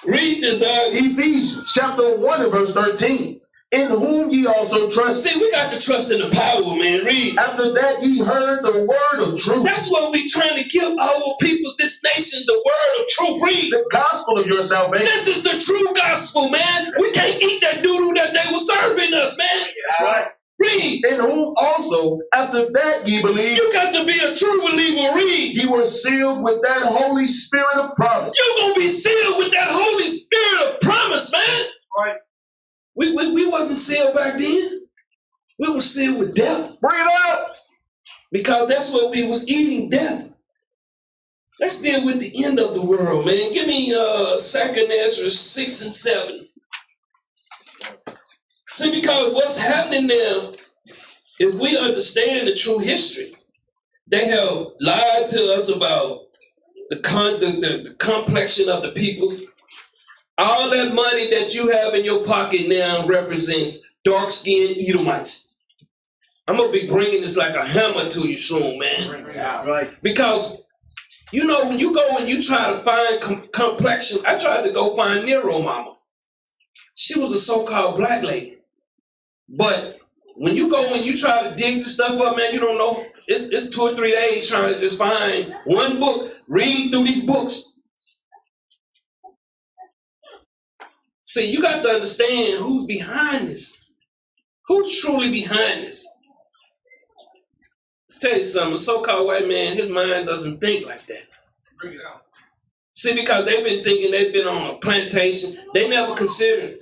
Read this out. Ephesians chapter 1 and verse 13. In whom ye also trust. See, we got to trust in the power, man. Read. After that ye heard the word of truth. That's what we trying to give our peoples, this nation, the word of truth. Read. The gospel of your salvation. This is the true gospel, man. We can't eat that doo-doo that they were serving us, man. Right. Read. In whom also, after that ye believe, You got to be a true believer. Read. ye were sealed with that Holy Spirit of promise. You're going to be sealed with that Holy Spirit of promise, man. Right. We wasn't sealed back then. We were sealed with death. Bring it out! Because that's what we was eating, death. Let's deal with the end of the world, man. Give me 2nd Ezra 6 and 7. See, because what's happening now, if we understand the true history, they have lied to us about the complexion of the people. All that money that you have in your pocket now represents dark-skinned Edomites. I'm going to be bringing this like a hammer to you soon, man. Bring it out. Right. Because, you know, when you go and you try to find complexion, I tried to go find Nero mama. She was a so-called black lady. But when you go and you try to dig the stuff up, man, you don't know. It's 2 or 3 days trying to just find one book, reading through these books. See, you got to understand who's behind this. Who's truly behind this? I'll tell you something, a so-called white man, his mind doesn't think like that. Bring it out. See, because they've been thinking they've been on a plantation. They never considered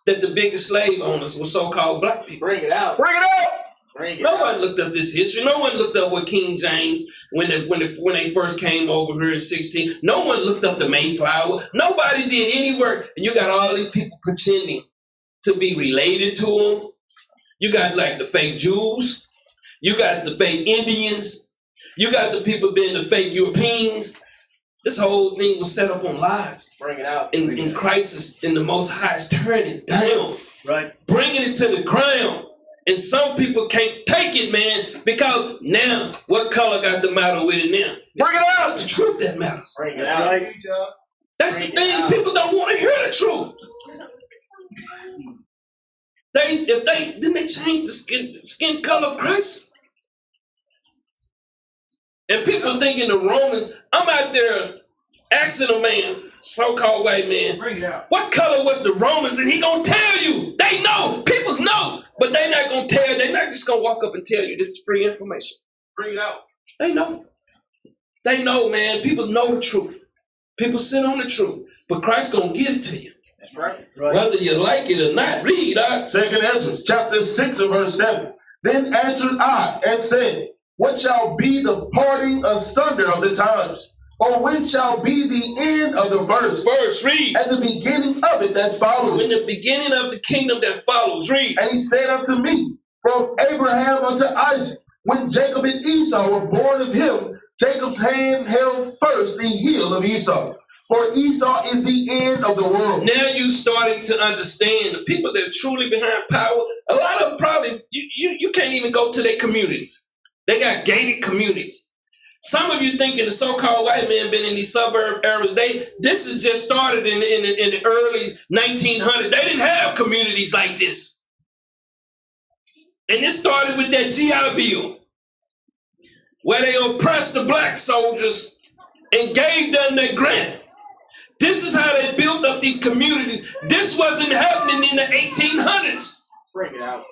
that the biggest slave owners were so-called black people. Bring it out. Bring it out! Bring it No out. one looked up this history. No one looked up what King James, when they first came over here in 16. No one looked up the Mayflower. Nobody did any work. And you got all these people pretending to be related to them. You got like the fake Jews. You got the fake Indians. You got the people being the fake Europeans. This whole thing was set up on lies. Bring it out. In crisis, in the Most High is turning it down. Right. Bringing it to the ground. And some people can't take it, man, because now, what color got the matter with it now? Bring it out! It's the truth that matters. Bring it out. That's Bring the it thing. out. People don't want to hear the truth. Didn't they change the skin color of Christ? And people thinking the Romans, I'm out there asking a man, so-called white man, Bring it out. what color was the Romans? And he gonna tell you. They know. People know. But they not gonna tell. They're not just gonna walk up and tell you this is free information. Bring it out. They know. They know, man. People know the truth. People sit on the truth. But Christ gonna give it to you. That's right. Whether you like it or not. Read, 2nd Ezra chapter 6 and verse 7. Then answered I and said, what shall be the parting asunder of the times? Or when shall be the end of the verse? Verse, read. And the beginning of it that follows. In the beginning of the kingdom that follows, read. And he said unto me, from Abraham unto Isaac, when Jacob and Esau were born of him, Jacob's hand held first the heel of Esau. For Esau is the end of the world. Now you starting to understand the people that are truly behind power. A lot of them probably, you can't even go to their communities. They got gated communities. Some of you thinking the so-called white man been in these suburb areas. This has just started in the early 1900s. They didn't have communities like this. And it started with that GI Bill, where they oppressed the black soldiers and gave them their grant. This is how they built up these communities. This wasn't happening in the 1800s. Bring it out.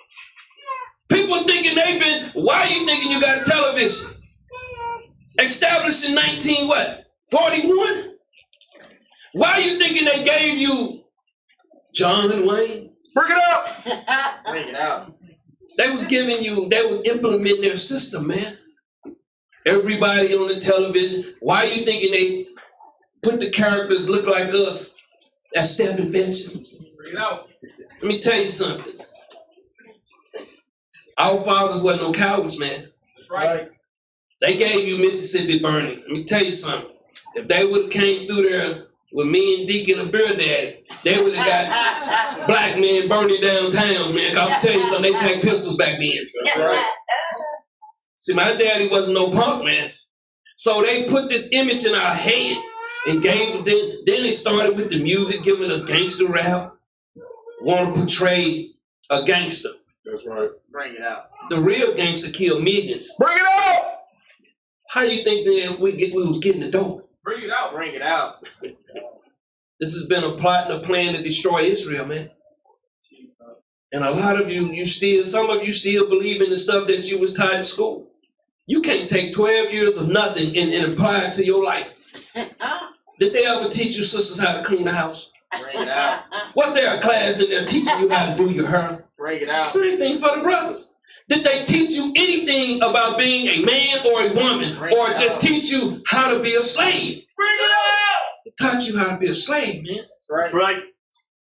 People thinking why are you thinking you got television? Established in 41? Why are you thinking they gave you John Wayne? Bring it up! Bring it out. They was implementing their system, man. Everybody on the television. Why are you thinking put the characters look like us. That's step invention. Bring it out. Let me tell you something. Our fathers wasn't no cowards, man. That's right. They gave you Mississippi burning. Let me tell you something. If they would have came through there with me and Deacon and Bear Daddy, they would have got black men burning down towns, man. I'll tell you something, they packed pistols back then. That's right. See, my daddy wasn't no punk, man. So they put this image in our head and gave then they started with the music, giving us gangster rap. Want to portray a gangster. That's right. Bring it out. The real gangster killed millions. Bring it out. How do you think that we was getting the dope? Bring it out. Bring it out. This has been a plot and a plan to destroy Israel, man. And a lot of you some of you still believe in the stuff that you was taught in school. You can't take 12 years of nothing and apply it to your life. Did they ever teach you sisters how to clean the house? Bring it out. Was there a class in there teaching you how to do your hair? Bring it out. Same thing for the brothers. Did they teach you anything about being a man or a woman, or just teach you how to be a slave? Bring it out. They taught you how to be a slave, man. That's right. Right.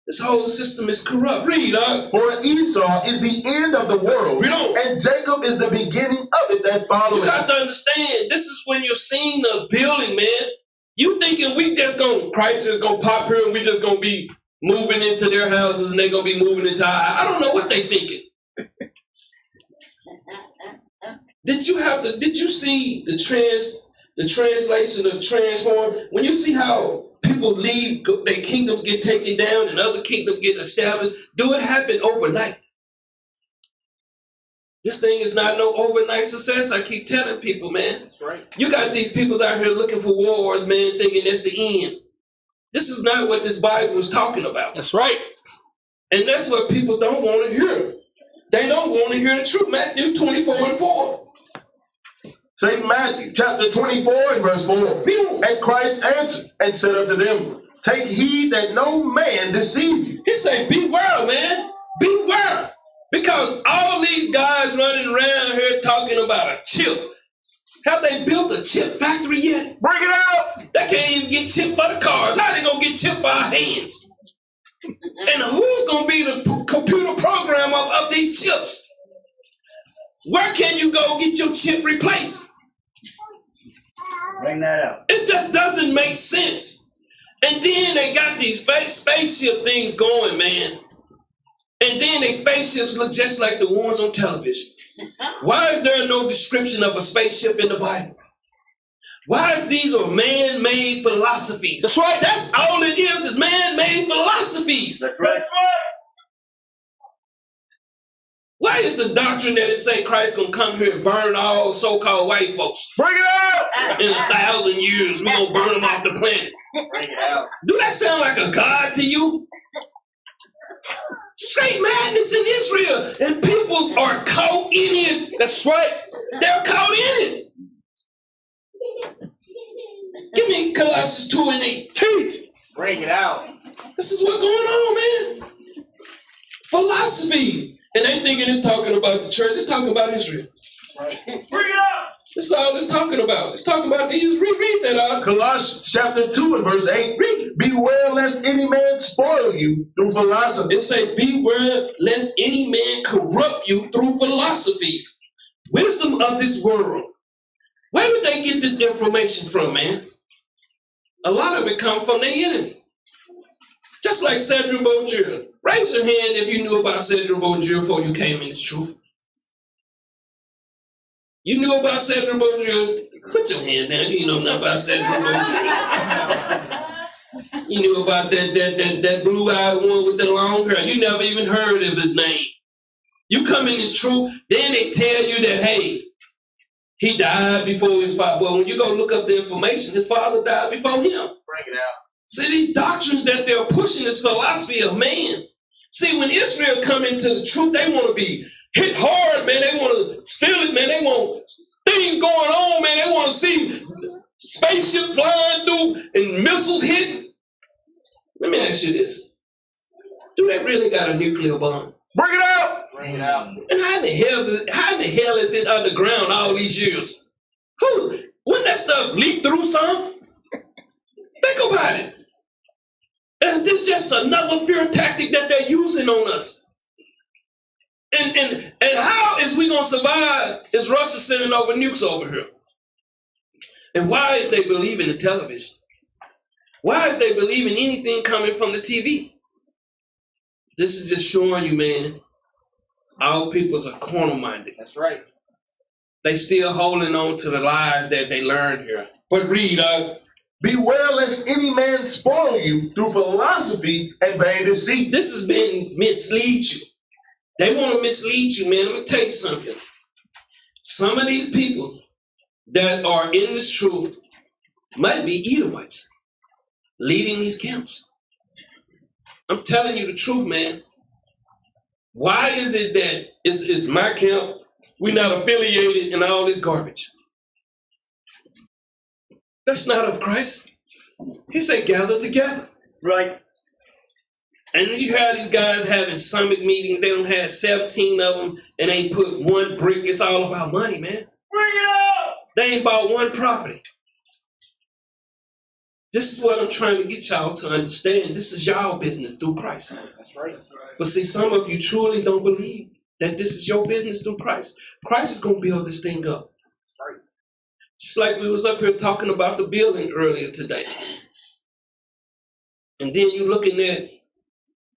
This whole system is corrupt. Read, dog. For Esau is the end of the world, and Jacob is the beginning of it that You followeth. got to understand, this is when you're seeing us building, man. You thinking Christ is gonna pop here and we just gonna be moving into their houses and they're gonna be moving into I don't know what they thinking. Did you see the translation of transform? When you see how people leave, their kingdoms get taken down and other kingdoms get established, do it happen overnight? This thing is not no overnight success. I keep telling people, man. That's right. You got these people out here looking for wars, man, thinking that's the end. This is not what this Bible is talking about. That's right. And that's what people don't want to hear. They don't want to hear the truth. Matthew 24:4. St. Matthew chapter 24 and verse 4. And Christ answered and said unto them, take heed that no man deceive you. He said, beware, man. Beware. Because all these guys running around here talking about a chip. Have they built a chip factory yet? Bring it out. They can't even get chip for the cars. How they gonna get chip for our hands? And who's gonna be the computer programmer of these chips? Where can you go get your chip replaced? Bring that out. It just doesn't make sense. And then they got these fake spaceship things going, man. And then they spaceships look just like the ones on television. Why is there no description of a spaceship in the Bible? Why is these are man-made philosophies? That's right. That's all it is man-made philosophies. That's right. Why is the doctrine that it say Christ gonna come here and burn all so-called white folks? Bring it out. In 1,000 years, we gonna burn them off the planet. Bring it out. Do that sound like a God to you? Straight madness in Israel, and people are caught in it. That's right. They're caught in it. Give me Colossians 2:8. Teach. Bring it out. This is what's going on, man. Philosophy. And they thinking it's talking about the church. It's talking about Israel. Right. Bring it out. That's all it's talking about. It's talking about these. Read that out. Colossians chapter 2 and verse 8. Beware lest any man spoil you through philosophy. It say, beware lest any man corrupt you through philosophies. Wisdom of this world. Where would they get this information from, man? A lot of it comes from their enemy. Just like Cedric Beaujeu. Raise your hand if you knew about Cedric Beaujeu before you came into truth. You knew about Cedric Beaujeu? Put your hand down. You know nothing about Cedric Beaujeu. You knew about that blue-eyed one with the long hair. You never even heard of his name. You come in as truth, then they tell you that, hey, he died before his father. Well, when you go look up the information, his father died before him. Bring it out. See, these doctrines that they're pushing, this philosophy of man. See, when Israel come into the truth, they want to be hit hard, man. They want to feel it, man. They want things going on, man. They want to see spaceship flying through and missiles hitting. Let me ask you this. Do they really got a nuclear bomb? Bring it out. Bring it out. And how in the hell is it underground all these years? Wouldn't that stuff leak through some? Think about it. Is this just another fear tactic that they're using on us? And how is we gonna survive is Russia sending over nukes over here? And why is they believing the television? Why is they believing anything coming from the TV? This is just showing you, man, our peoples are corner-minded. That's right. They still holding on to the lies that they learned here. But read, beware lest any man spoil you through philosophy and vain deceit. this has been mislead you. They want to mislead you, man. Let me tell you something. Some of these people that are in this truth might be Edomites leading these camps. I'm telling you the truth, man. Why is it that it's my camp, we're not affiliated and all this garbage? That's not of Christ. He said gather together. Right. And you have these guys having summit meetings, they don't have 17 of them, and they put one brick. It's all about money, man. Bring it up. They ain't bought one property. This is what I'm trying to get y'all to understand. This is y'all business through Christ. That's right. That's right. But see, some of you truly don't believe that this is your business through Christ. Christ is going to build this thing up. Right. Just like we was up here talking about the building earlier today. And then you looking at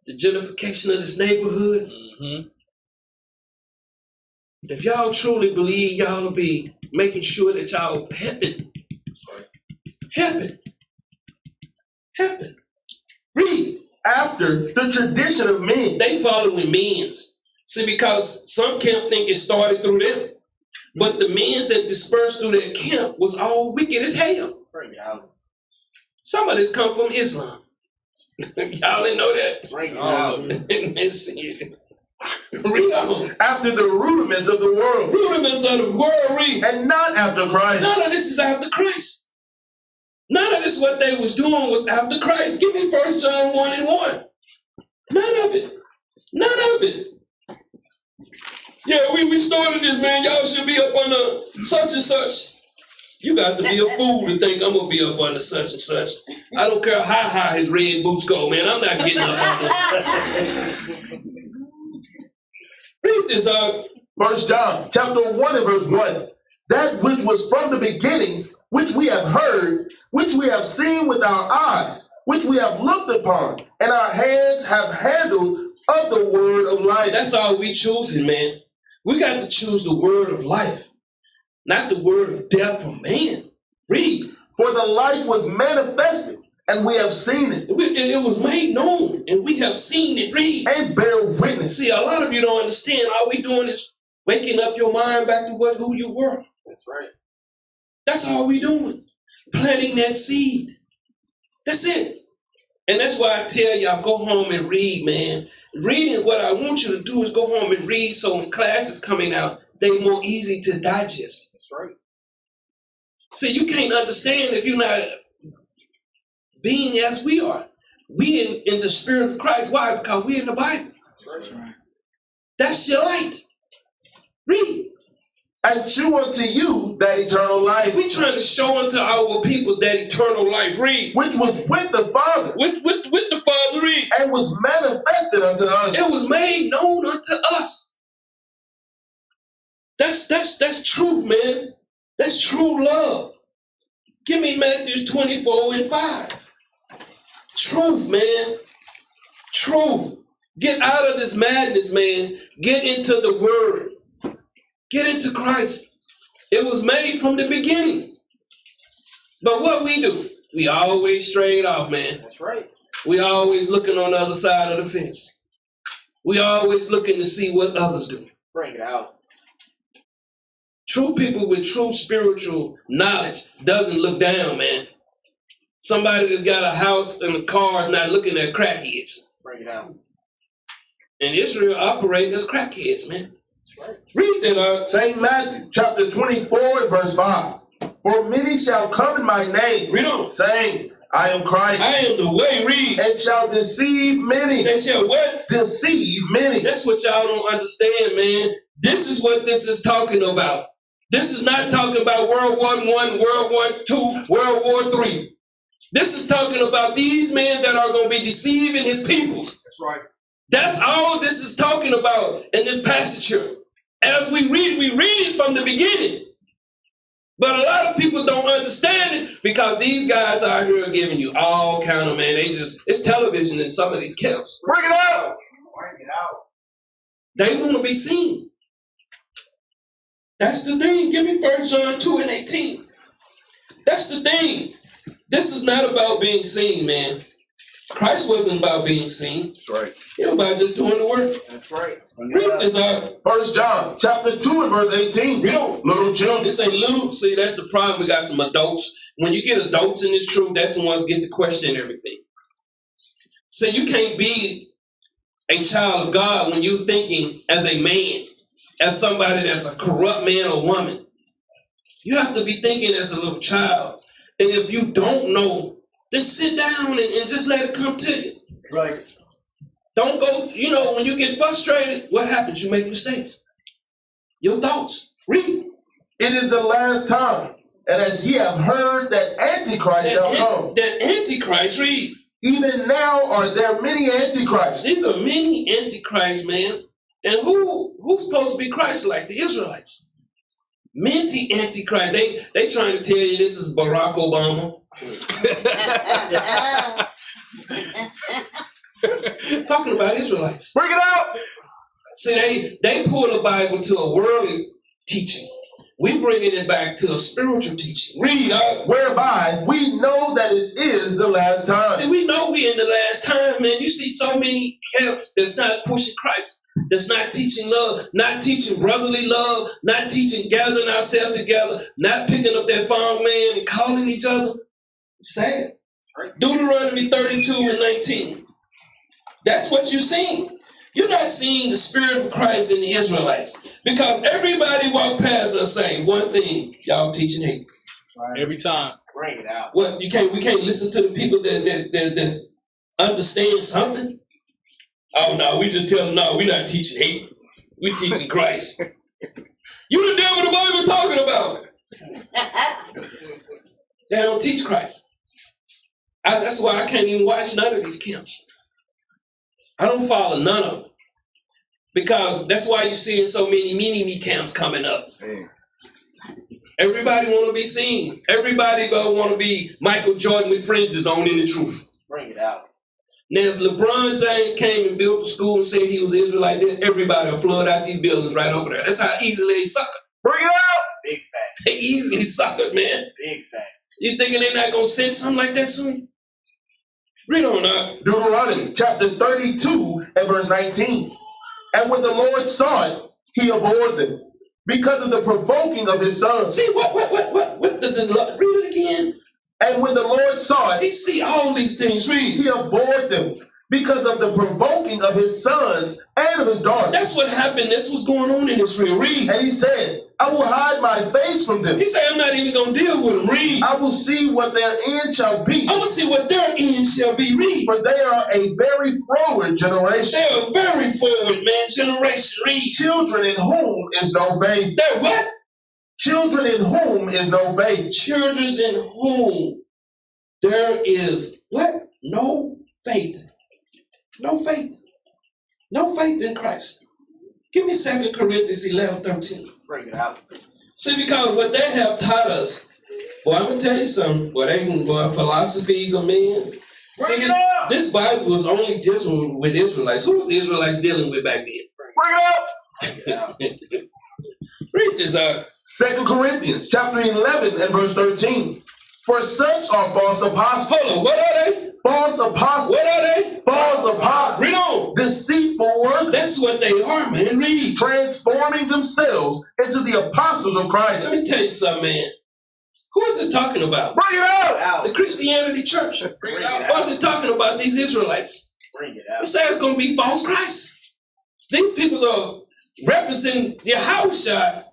the gentrification of this neighborhood. Mm-hmm. If y'all truly believe, y'all will be making sure that y'all helping. Read. After the tradition of men. They following men's. See, because some camp think it started through them. But the men's that dispersed through that camp was all wicked as hell. Bring it out. Some of this come from Islam. Y'all didn't know that? Bring it out. Read on. After the rudiments of the world. Rudiments of the world, read. And not after Christ. None of this is after Christ. None of this what they was doing was after Christ. Give me 1 John 1:1. None of it. None of it. Yeah, we started this, man. Y'all should be up under such and such. You got to be a fool to think I'm going to be up under such and such. I don't care how high his red boots go, man. I'm not getting up under. Read this up. 1 John chapter 1 and verse 1. That which was from the beginning, which we have heard, which we have seen with our eyes, which we have looked upon, and our hands have handled of the word of life. That's all we choosing, man. We got to choose the word of life, not the word of death from man. Read. For the life was manifested, and we have seen it. It was made known, and we have seen it. Read. And bear witness. See, a lot of you don't understand. All we doing is waking up your mind back to who you were. That's right. That's all we doing. Planting that seed. That's it. And that's why I tell y'all, go home and read, man. Reading, what I want you to do is go home and read so when class is coming out, they're more easy to digest. That's right. See, you can't understand if you're not being as we are. We in the spirit of Christ. Why? Because we in the Bible. That's right. That's your light. Read. And shew unto you that eternal life. We trying to show unto our people that eternal life. Read. Which was with the Father. With the Father. Read. And was manifested unto us. It was made known unto us. That's truth, man. That's true love. Give me Matthew 24:5. Truth, man. Truth. Get out of this madness, man. Get into the word. Get into Christ. It was made from the beginning. But what we do, we always strayed off, man. That's right. We always looking on the other side of the fence. We always looking to see what others do. Bring it out. True people with true spiritual knowledge doesn't look down, man. Somebody that's got a house and a car is not looking at crackheads. Bring it out. And Israel operating as crackheads, man. That's right. Read that, St. Matthew chapter 24 and verse 5. For many shall come in my name, Read on. saying, I am Christ. I am the way. Read. And shall deceive many. They shall what? Deceive many. That's what y'all don't understand, man. This is what this is talking about. This is not talking about World War I, World War II, World War III. This is talking about these men that are going to be deceiving his peoples. That's right. That's all this is talking about in this passage here. As we read it from the beginning. But a lot of people don't understand it because these guys out here are giving you all kind of, man, it's television in some of these camps. Bring it out. Bring it out. They want to be seen. That's the thing. Give me 1 John 2:18. That's the thing. This is not about being seen, man. Christ wasn't about being seen. That's right. It was about just doing the work. That's right. Read this out. 1 John chapter 2 and verse 18. Little children. This ain't little. See, that's the problem. We got some adults. When you get adults in this truth, that's the ones get to question everything. So you can't be a child of God when you're thinking as a man, as somebody that's a corrupt man or woman. You have to be thinking as a little child. And if you don't know, then sit down and just let it come to you. Right. Don't go, when you get frustrated, what happens? You make mistakes. Your thoughts. Read. It is the last time. And as ye have heard that Antichrist shall come. That Antichrist, read. Even now are there many Antichrists. These are many Antichrists, man. And who's supposed to be Christ-like? The Israelites. Many Antichrist. They trying to tell you this is Barack Obama. Talking about Israelites. Bring it out. See, they pull the Bible to a worldly teaching. We bringing it back to a spiritual teaching. Read out. Whereby we know that it is the last time. See, we know we in the last time, man. You see so many camps that's not pushing Christ, that's not teaching love, not teaching brotherly love, not teaching gathering ourselves together, not picking up that phone, man, and calling each other. It's sad. Deuteronomy 32:19. That's what you're seeing. You're not seeing the Spirit of Christ in the Israelites. Because everybody walk past us saying one thing, y'all teaching hate. Every time. Bring it out. What we can't listen to the people that understand something. Oh no, we just tell them no, we're not teaching hate. We're teaching Christ. You the devil the Bible talking about. They don't teach Christ. That's why I can't even watch none of these camps. I don't follow none of them. Because that's why you're seeing so many mini-me camps coming up. Hey. Everybody want to be seen. Everybody want to be Michael Jordan with fringes on in the truth. Bring it out. Now, if LeBron James came and built a school and said he was Israelite, then everybody will flood out these buildings right over there. That's how easily they suck it. Bring it out. Big facts. They easily suck it, man. Big facts. You thinking they're not going to send something like that soon? Read on up. Deuteronomy chapter 32 and verse 19. And when the Lord saw it, he abhorred them because of the provoking of his sons. See, what the read it again. And when the Lord saw He it, see all these things. Read. he abhorred them because of the provoking of his sons and of his daughters. That's what happened. That's what's going on in Israel. Read. And he said, I will hide my face from them. He said, I'm not even going to deal with them. Read. I will see what their end shall be. I'm going to see what their end shall be. Read. For they are a very forward generation. They're a very forward, man, generation. Read. Children in whom is no faith. They're what? Children in whom is no faith. Children in whom there is what? No faith. No faith. No faith in Christ. Give me 2 Corinthians 11:13. Bring it out. See, because what they have taught us, well, I'm going to tell you something. Well, they can go philosophies of men. See, this Bible was only dealing with Israelites. Who was the Israelites dealing with back then? Bring it out. Read this out. 2 Corinthians chapter 11 and verse 13. For such are false apostles. Hold on, what are they? False apostles. What are they? False apostles. Read on. Deceitful workers. That's what they are, man. Read. Transforming themselves into the apostles of Christ. Let me tell you something, man. Who is this talking about? Bring it out. The Christianity church. Bring it out. Or is it talking about these Israelites? Bring it It out. says it's going to be false Christ. These people are representing Yahawashi,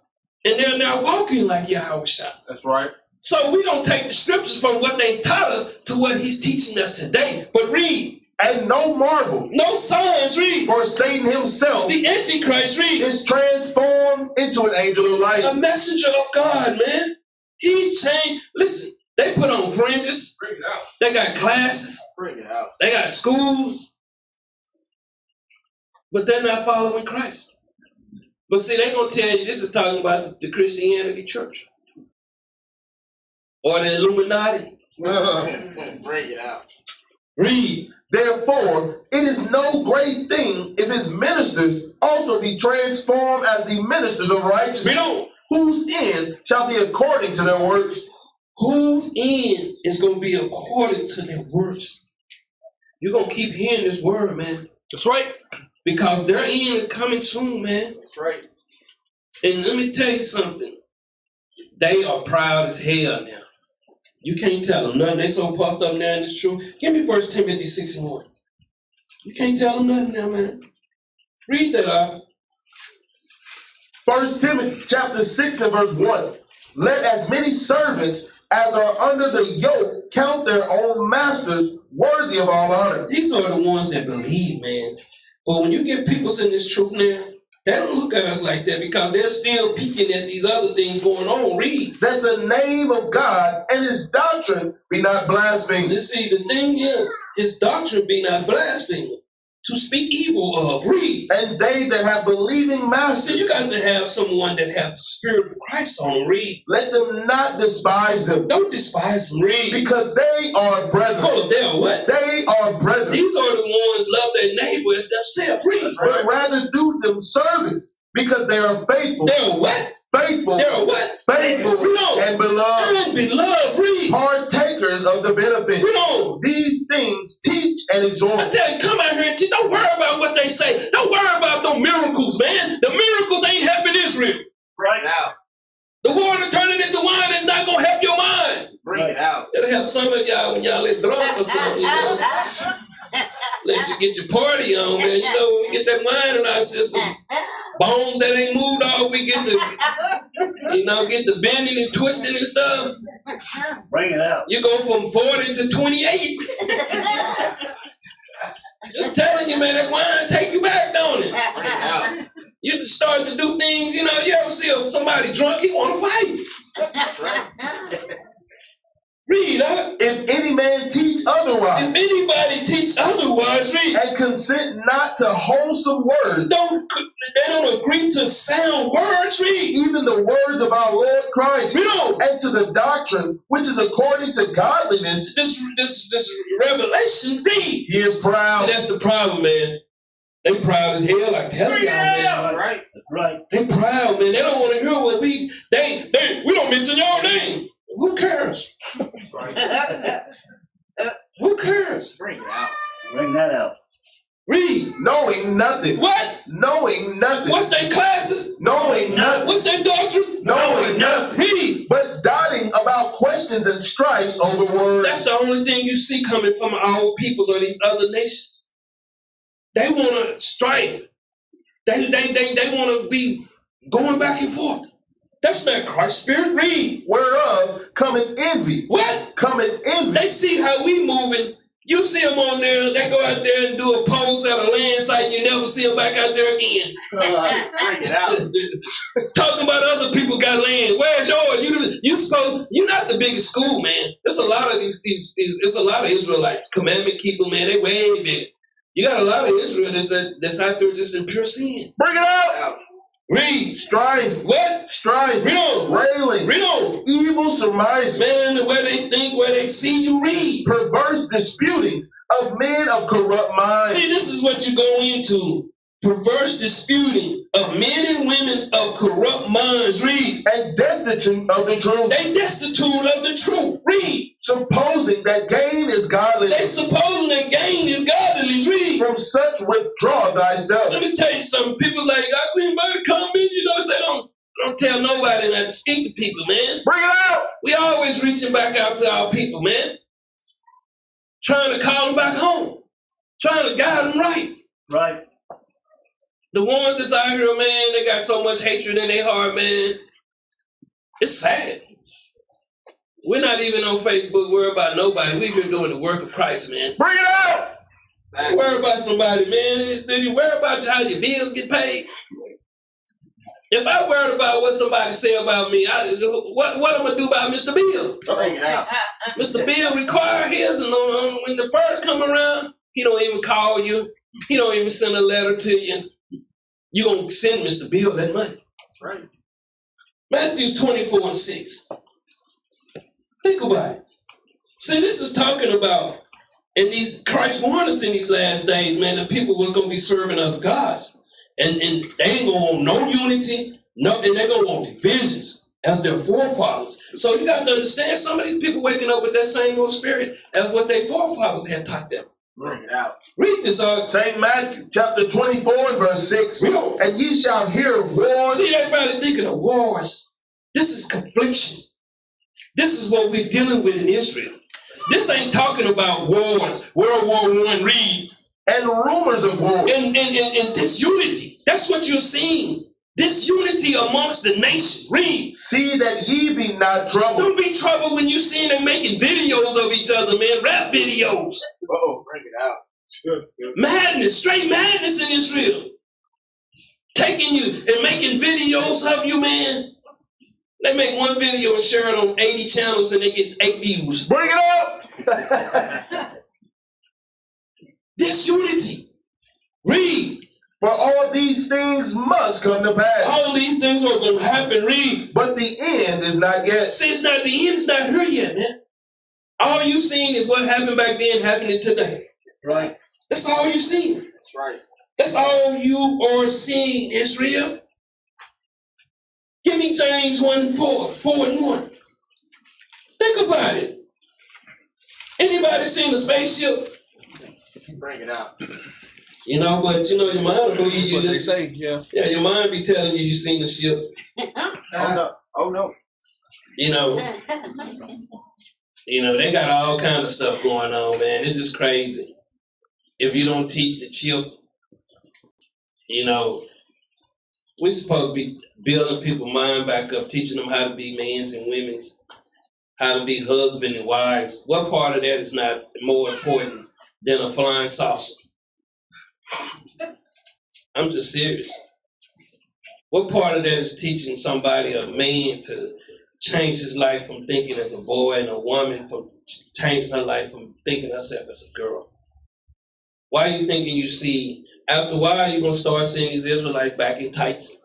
and they're now walking like Yahawashi. That's right. So we don't take the scriptures from what they taught us to what he's teaching us today. But read. And no marvel, No signs, read. for Satan himself The Antichrist, read. is transformed into an angel of A light. messenger of God, man. He's changed. Listen, They put on fringes. Bring it out. They got classes. Bring it out. They got schools. But they're not following Christ. But see, they're going to tell you this is talking about the Christianity church. Or the Illuminati. Bring it out. Read. Therefore, it is no great thing if his ministers also be transformed as the ministers of righteousness, Read on. whose end shall be according to their works. Whose end is going to be according to their works. You're going to keep hearing this word, man. That's right. Because their end is coming soon, man. That's right. And let me tell you something. They are proud as hell now. You can't tell them nothing. They so puffed up now in this truth. Give me 1 Timothy 6:1. You can't tell them nothing now, man. Read that up. 1 Timothy chapter 6 and verse 1. Let as many servants as are under the yoke count their own masters worthy of all honor. These are the ones that believe, man. But when you get people in this truth now, they don't look at us like that because they're still peeking at these other things going on. Read. That the name of God and his doctrine be not blasphemed. Let's see, the thing is, his doctrine be not blasphemed. To speak evil of. Read. And they that have believing See, masters, you got to have someone that have the spirit of Christ on them. Read. let them not despise them, Don't despise them. Read. because they are brethren. Hold up, they are what? They are brethren, These are the ones love their neighbor as themselves. Read. but rather do them service, because they are faithful, They're what? faithful, They're what? faithful, No. and beloved, And beloved. Read. partakers of the benefit. Read on. These things teach and I exhort. tell you, come out here and teach. Don't worry about what they say. Don't worry about no miracles, man. The miracles ain't helping Israel. Bring it out. The water turning into wine is not going to help your mind. Bring it out. It'll help some of y'all when y'all get drunk or something, you know. Let you get your party on, man. You know, when we get that wine in our system, bones that ain't moved off, we get the, you know, get the bending and twisting and stuff. Bring it out. You go from 40 to 28. Just telling you, man, that wine take you back, don't it? Bring it out. You just start to do things, you know, you ever see somebody drunk, he want to fight. That's right. Read, huh? If any man teach otherwise, If anybody teach otherwise, read. and consent not to wholesome words, They don't agree to sound words, read. even the words of our Lord Christ, Read on. and to the doctrine which is according to godliness, This revelation, read. he is proud. See, that's the problem, man. They proud as hell, I tell y'all, man. That's right. Right. They proud, man. They don't want to hear what we don't mention your name. Who cares? That's right. Who cares? Bring it out. Bring that out. Read. Knowing nothing. What? Knowing nothing. What's their classes? Knowing nothing. What's their doctrine? Knowing nothing. Read. But dotting about questions and strifes over words. That's the only thing you see coming from our peoples or these other nations. They want to strife. They want to be going back and forth. That's not Christ's spirit. Read. Whereof cometh envy. What? Cometh envy. They see how we moving. You see them on there. They go out there and do a post at a land site. You never see them back out there again. Bring it out. Talking about other people's got land. Where's yours? You're not the biggest school, man. There's a lot of there's a lot of Israelites, commandment keepers, man. They way big. You got a lot of Israel that's out there just in pure sin. Bring it out. Out. Read. Strife. What? Strife. Read on. Railing. Read on. Evil surmising. Man, the way they think, where they see you, read. Perverse disputings of men of corrupt minds. See, this is what you go into. Perverse disputing of men and women of corrupt minds. Read. And destitute of the truth. They destitute of the truth. Read. Supposing that gain is They godliness. supposing that gain is godliness. Read. From such withdraw thyself. Let me tell you something. People like, I see anybody come in, you know, say don't tell nobody not to speak to people, man. Bring it out. We always reaching back out to our people, man. Trying to call them back home. Trying to guide them right. Right. The ones that's out here, man, they got so much hatred in their heart, man. It's sad. We're not even on Facebook worried about nobody. We're here doing the work of Christ, man. Bring it out. Don't worry about somebody, man. Do you worry about how your bills get paid? If I worried about what somebody say about me, what I'm gonna do about Mr. Bill? Bring it out. Mr. Bill require his, and when the first come around, he don't even call you. He don't even send a letter to you. You gonna send Mr. Bill that money? That's right. Matthew 24:6. Think about it. See, this is talking about, and these Christ warned us in these last days, man, that people was gonna be serving us gods. And they ain't gonna want no unity, and they're gonna want divisions as their forefathers. So you got to understand, some of these people waking up with that same old spirit as what their forefathers had taught them. Bring it out. Read this, St. Matthew chapter 24 and verse 6. And ye shall hear of wars. See, everybody thinking of wars. This is confliction. This is what we're dealing with in Israel. This ain't talking about wars. World War I, read. And rumors of war. And disunity. That's what you're seeing. Disunity amongst the nation. Read. See that ye be not troubled. Don't be troubled when you see them making videos of each other, man. Rap videos. Oh, bring it out. Good. Madness. Straight madness in Israel. Taking you and making videos of you, man. They make one video and share it on 80 channels and they get 8 views. Bring it up. Disunity. Read. For all these things must come to pass. All these things are going to happen. Read. But the end is not yet. See, it's not the end. It's not here yet, man. All you seen is what happened back then happening today. Right. That's all you seen. That's right. That's all you are seeing, Israel. Give me James 1:4 and 1. Think about it. Anybody seen a spaceship? Bring it out. You know, but you know your mind will believe you. That's what they say, yeah. Yeah, your mind be telling you seen the ship. Oh no. Oh no. You know, they got all kind of stuff going on, man. It's just crazy. If you don't teach the chip, you know, we're supposed to be building people's mind back up, teaching them how to be men's and women's, how to be husband and wives. What part of that is not more important than a flying saucer? I'm just serious. What part of that is teaching somebody, a man, to change his life from thinking as a boy, and a woman from changing her life from thinking herself as a girl? Why are you thinking you see, after a while, you're going to start seeing these Israelites back in tights?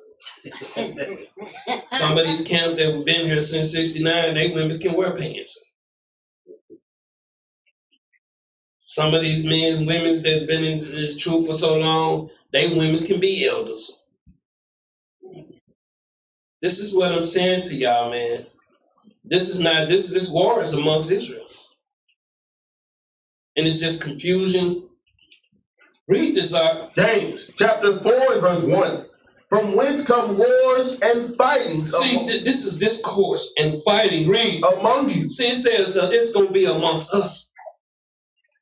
Some of these camps that have been here since 69, they women can wear pants. Some of these men and women that have been in this truth for so long, they women can be elders. This is what I'm saying to y'all, man. This war is amongst Israel. And it's just confusion. Read this out. James chapter 4 and verse 1. From whence come wars and fightings? See, this is discourse and fighting. Read. Among you. See, it says it's going to be amongst us.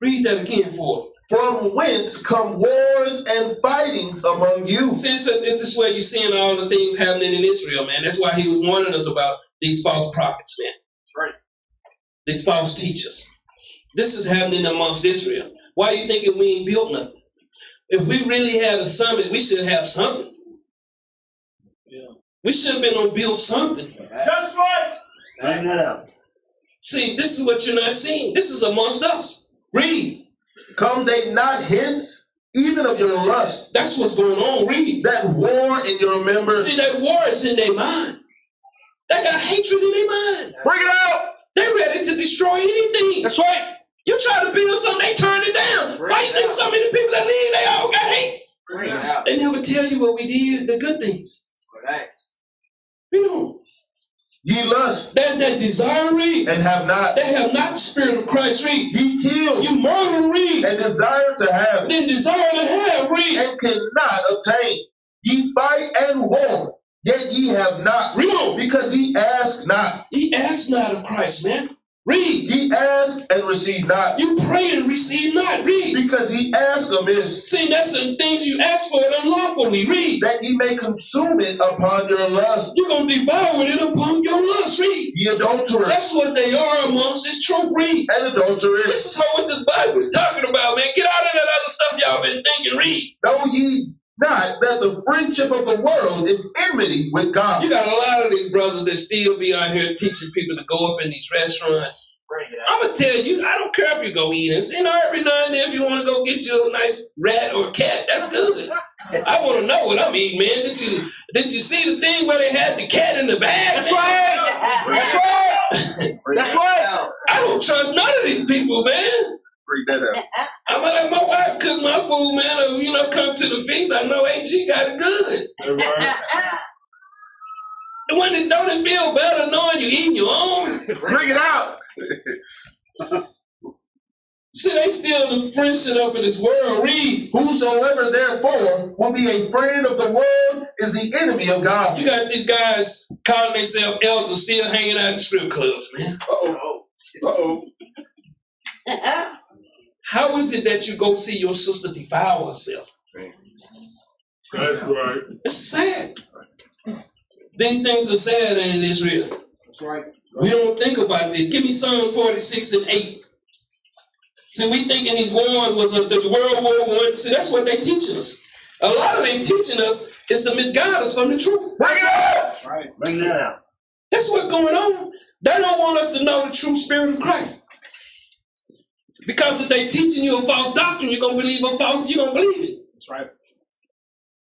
Read that again for. From whence come wars and fightings among you? See, it's this way you're seeing all the things happening in Israel, man. That's why he was warning us about these false prophets, man. That's right. These false teachers. This is happening amongst Israel. Why are you thinking we ain't built nothing? If we really had a summit, we should have something. Yeah. We should have been on build something. That's right. Bring it up. See, this is what you're not seeing. This is amongst us. Read. Come they not hence, even of your lust? That's what's going on. Read. That war in your members. See, that war is in their mind. They got hatred in their mind. Bring it out. They're ready to destroy anything. That's right. You try to build something, they turn it down. Why you think so many people that leave, they all got hate? Bring it out. They never tell you what we did, the good things. Relax. You know. Ye lust. That desire, read. And have not. They have not the spirit of Christ, read. Ye kill. You murder, read. And desire to have. Then desire to have, read. And cannot obtain. Ye fight and war. Yet ye have not. Read on. Because ye ask not. Ye ask not of Christ, man. Read. Ye ask and receive not. You pray and receive not. Read. Because ye ask amiss. See, that's the things you ask for unlawfully. Read. That ye may consume it upon your lust. You're going to devour it upon your lust. Read. Ye adulterers. That's what they are amongst this truth. Read. And adulterers. This is what this Bible is talking about, man. Get out of that other stuff y'all been thinking. Read. Know ye not that the friendship of the world is enmity with God. You got a lot of these brothers that still be out here teaching people to go up in these restaurants. I'm going to tell you, I don't care if you go eating. You know, every now and then if you want to go get you a nice rat or a cat, that's good. I want to know what I'm eating, man. Did you see the thing where they had the cat in the bag? That's right. That's right. That's right. I don't trust none of these people, man. Bring that up. I'm like, my wife cook my food, man, or, you know, come to the feast. I know AG got it good. And when it don't it feel better knowing you eating your own? Bring it out. See, they still the friendship up in this world. Read. Whosoever therefore will be a friend of the world is the enemy of God. You got these guys calling themselves elders still hanging out in strip clubs, man. How is it that you go see your sister defile herself? That's right. It's sad. These things are sad in Israel. That's right. We don't think about this. Give me Psalm 46 and 8. See, we thinking these wars was the World War I. See, that's what they teaching us. A lot of they teaching us is to misguide us from the truth. Bring it up. Right. Bring that out. That's what's going on. They don't want us to know the true spirit of Christ. Because if they teaching you a false doctrine, you're gonna believe a false, you're gonna believe it. That's right.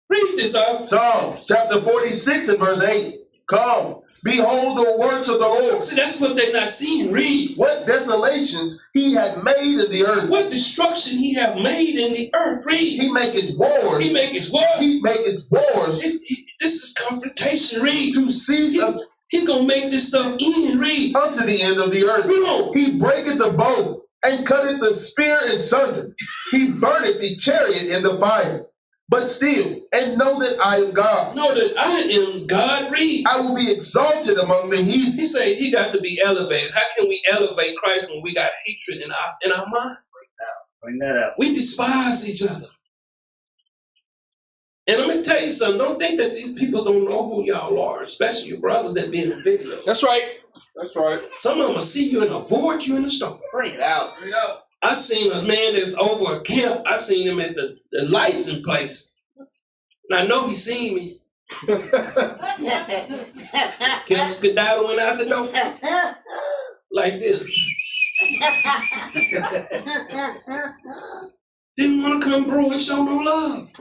Read this up. Psalms chapter 46 and verse 8. Come, behold the works of the Lord. See, that's what they're not seeing. Read. What desolations he had made in the earth. What destruction he have made in the earth. Read. He maketh wars. He maketh what? He maketh wars This is confrontation. Read. to cease He's gonna make this stuff end. Read. unto the end of the earth. Read on. He breaketh the bow and cutteth the spear in sunder. He burneth the chariot in the fire. But still, and know that I am God. Know that I am God. Read. I will be exalted among the heathen. He say he got to be elevated. How can we elevate Christ when we got hatred in our mind? Bring that out. We despise each other. And let me tell you something. Don't think that these people don't know who y'all are, especially your brothers that be in the video. That's right. That's right. Some of them will see you and avoid you in the store. Bring it out. Bring it out. I seen a man that's over a camp. I seen him at the license place. And I know he seen me. Kept skedaddling out the door. Like this. Didn't want to come through and show no love.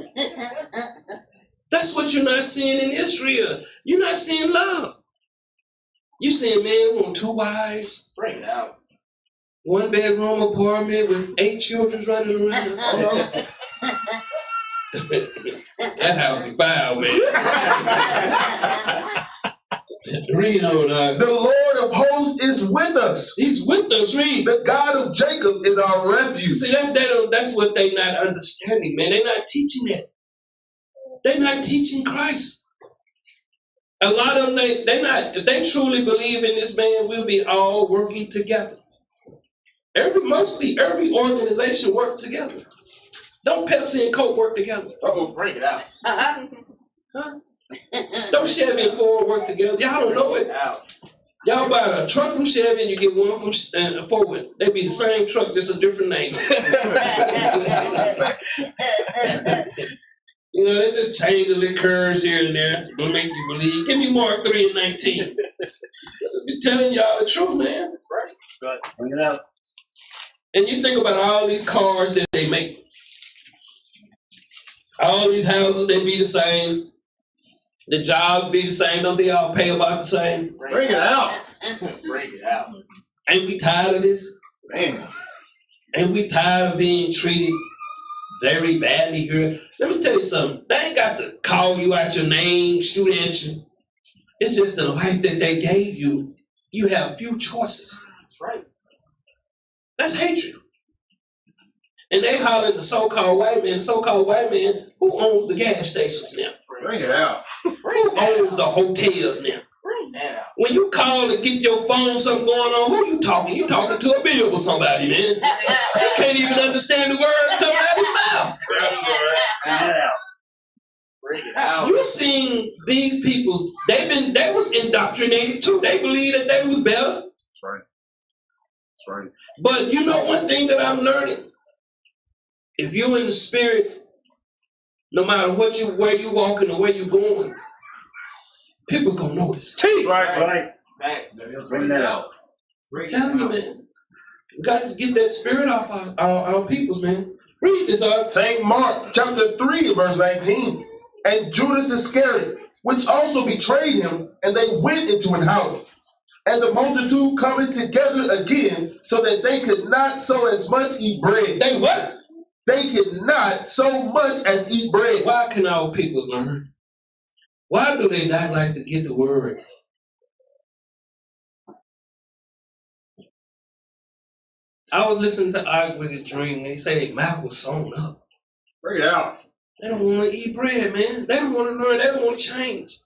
That's what you're not seeing in Israel. You're not seeing love. You seeing men want 2 wives. Bring it out. 1 bedroom apartment with 8 children running around. That house defiled, man. Read on. The Lord of hosts is with us. He's with us. Read. The God of Jacob is our refuge. See, that's what they not understanding, man. They're not teaching that. They're not teaching Christ. A lot of them, they not. If they truly believe in this man, we'll be all working together. Mostly every organization work together. Don't Pepsi and Coke work together? Bring it out. Huh? Don't Chevy and Ford work together. Y'all don't know it. Y'all buy a truck from Chevy and you get one from Ford. They be the same truck, just a different name. You know, they just change the little curves here and there to make you believe. Give me Mark 3 and 19. I'm telling y'all the truth, man. That's right. Right. Bring it out. And you think about all these cars that they make. All these houses, they be the same. The jobs be the same. Don't they all pay about the same? Bring it out. Bring it out. Ain't we tired of this? Man. Ain't we tired of being treated very badly here? Let me tell you something. They ain't got to call you out your name, shoot at you. It's just the life that they gave you. You have few choices. That's right. That's hatred. And they holler at the so-called white man. So-called white man, who owns the gas stations now? Bring it out. Who owns the hotels now? Bring that out. When you call to get your phone, something going on, who you talking? You talking to a bill with somebody, man. You can't even understand the words coming out of his mouth. Bring that out. Bring it out. You seen these people, they was indoctrinated too. They believed that they was better. That's right. That's right. But you know one thing that I'm learning? If you in the spirit, No matter where you walking or where you going, people's gonna notice. Right. Bring that out. I'm telling you, man. We got to get that spirit off our peoples, man. Read this up. St. Mark chapter 3, verse 19. And Judas Iscariot, which also betrayed him, and they went into an house. And the multitude coming together again, so that they could not so as much eat bread. They what? They could not so much as eat bread. Why can our peoples learn? Why do they not like to get the word? I was listening to Ark with a Dream, and they say their mouth was sewn up. Bring it out. They don't want to eat bread, man. They don't want to learn. They don't want to change.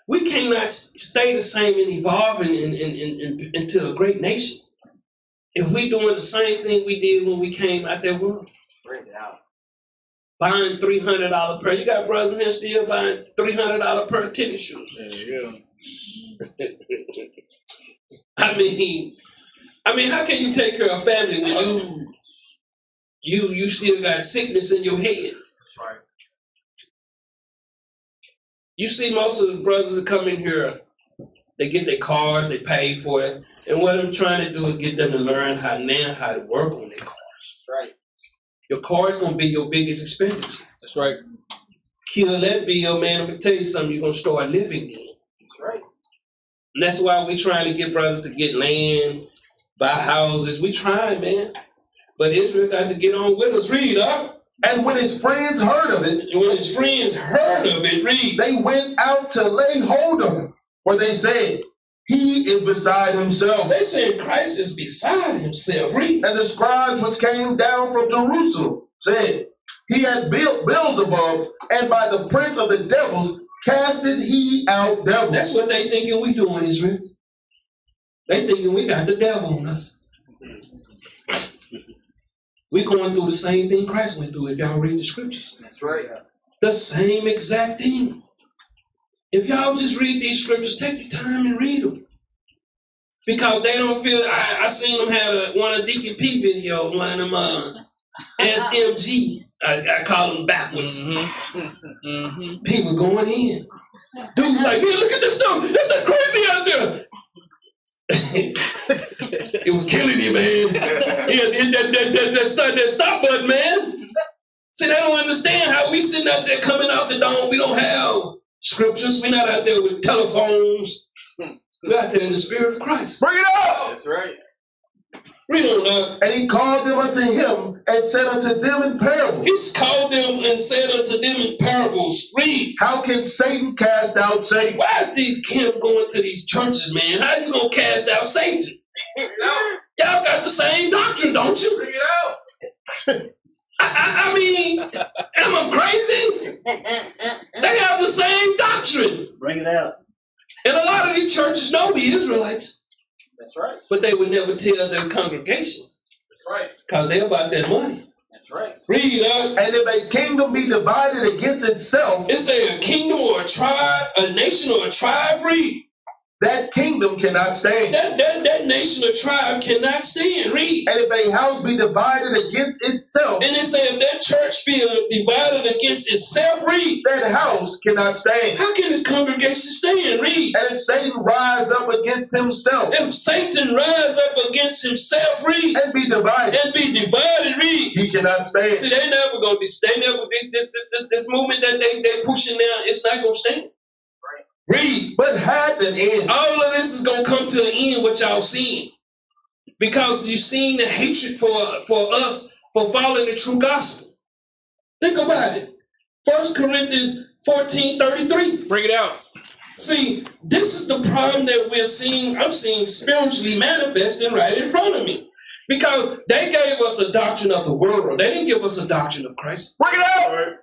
We cannot stay the same and evolve into a great nation if we doing the same thing we did when we came out that world. Bring it out. Buying $300 pair. You got brothers here still buying $300 pair of tennis shoes. Yeah. I mean, how can you take care of family when you still got sickness in your head? That's right. You see most of the brothers that come in here, they get their cars, they pay for it, and what I'm trying to do is get them to learn how to work on their cars. That's right. Your car is gonna be your biggest expenditure. That's right. Kill that bill, man. I'm gonna tell you something. You're gonna start living then. That's right. And that's why we trying to get brothers to get land, buy houses. We trying, man. But Israel got to get on with us. Read up. And when his friends heard of it, Read. they went out to lay hold of him. For they said, he is beside himself. They said Christ is beside himself. Read. And the scribes which came down from Jerusalem said, he had built Beelzebub, and by the prince of the devils casted he out devils. That's what they thinking we doing, Israel. They thinking we got the devil on us. We going through the same thing Christ went through if y'all read the scriptures. That's right. The same exact thing. If y'all just read these scriptures, take your time and read them. Because they don't feel, I seen them have one of Deacon P video, one of them SMG. I call them backwards. Mm-hmm. People's going in. Dude's like, man, look at this stuff. That's so crazy out there. It was killing you, man. That stop button, man. See, they don't understand how we sitting out there coming out the dome. We don't have scriptures. We're not out there with telephones. We're out there in the spirit of Christ. Bring it out! That's right. Read on up. And he called them unto him and said unto them in parables. He's called them and said unto them in parables. Read. How can Satan cast out Satan? Why is these camps going to these churches, man? How you gonna cast out Satan? Y'all got the same doctrine, don't you? Bring it out. I mean, am I crazy? They have the same doctrine. Bring it out. And a lot of these churches know we Israelites. That's right. But they would never tell their congregation. That's right. Because they're about that money. That's right. Read up. And if a kingdom be divided against itself, It say a kingdom or a tribe, a nation or a tribe, read. that kingdom cannot stand. That nation or tribe cannot stand. Read. And if a house be divided against itself, And it says if that church be divided against itself, read. that house cannot stand. How can this congregation stand? Read. And if Satan rise up against himself If Satan rise up against himself, read. and be divided, Read. he cannot stand. See, they never gonna be staying there with this movement that they pushing now. It's not gonna stand. Read. But had an end. All of this is gonna come to an end. What y'all seeing? Because you seen the hatred for us for following the true gospel. Think about it. 1 Corinthians 14:33. Bring it out. See, this is the problem that we're seeing. I'm seeing spiritually manifesting right in front of me. Because they gave us a doctrine of the world. They didn't give us a doctrine of Christ. Bring it out.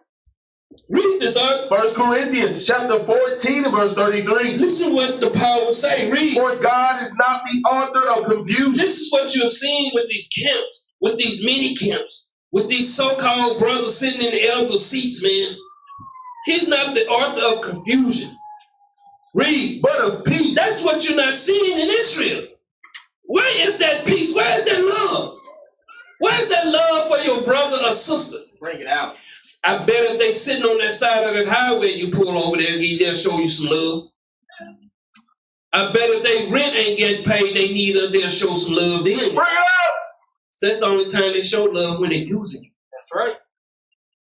Read this up. 1 Corinthians chapter 14 and verse 33. Listen what the power say. Read. For God is not the author of confusion. This is what you're seeing with these camps, with these mini camps, with these so-called brothers sitting in the elder seats, man. He's not the author of confusion. Read. But of peace. That's what you're not seeing in Israel. Where is that peace? Where is that love? Where is that love for your brother or sister? Bring it out. I bet if they sitting on that side of that highway you pull over there, they'll show you some love. I bet if they rent ain't getting paid, they need us, they'll show some love then. Bring it up. So that's the only time they show love, when they're using you. That's right.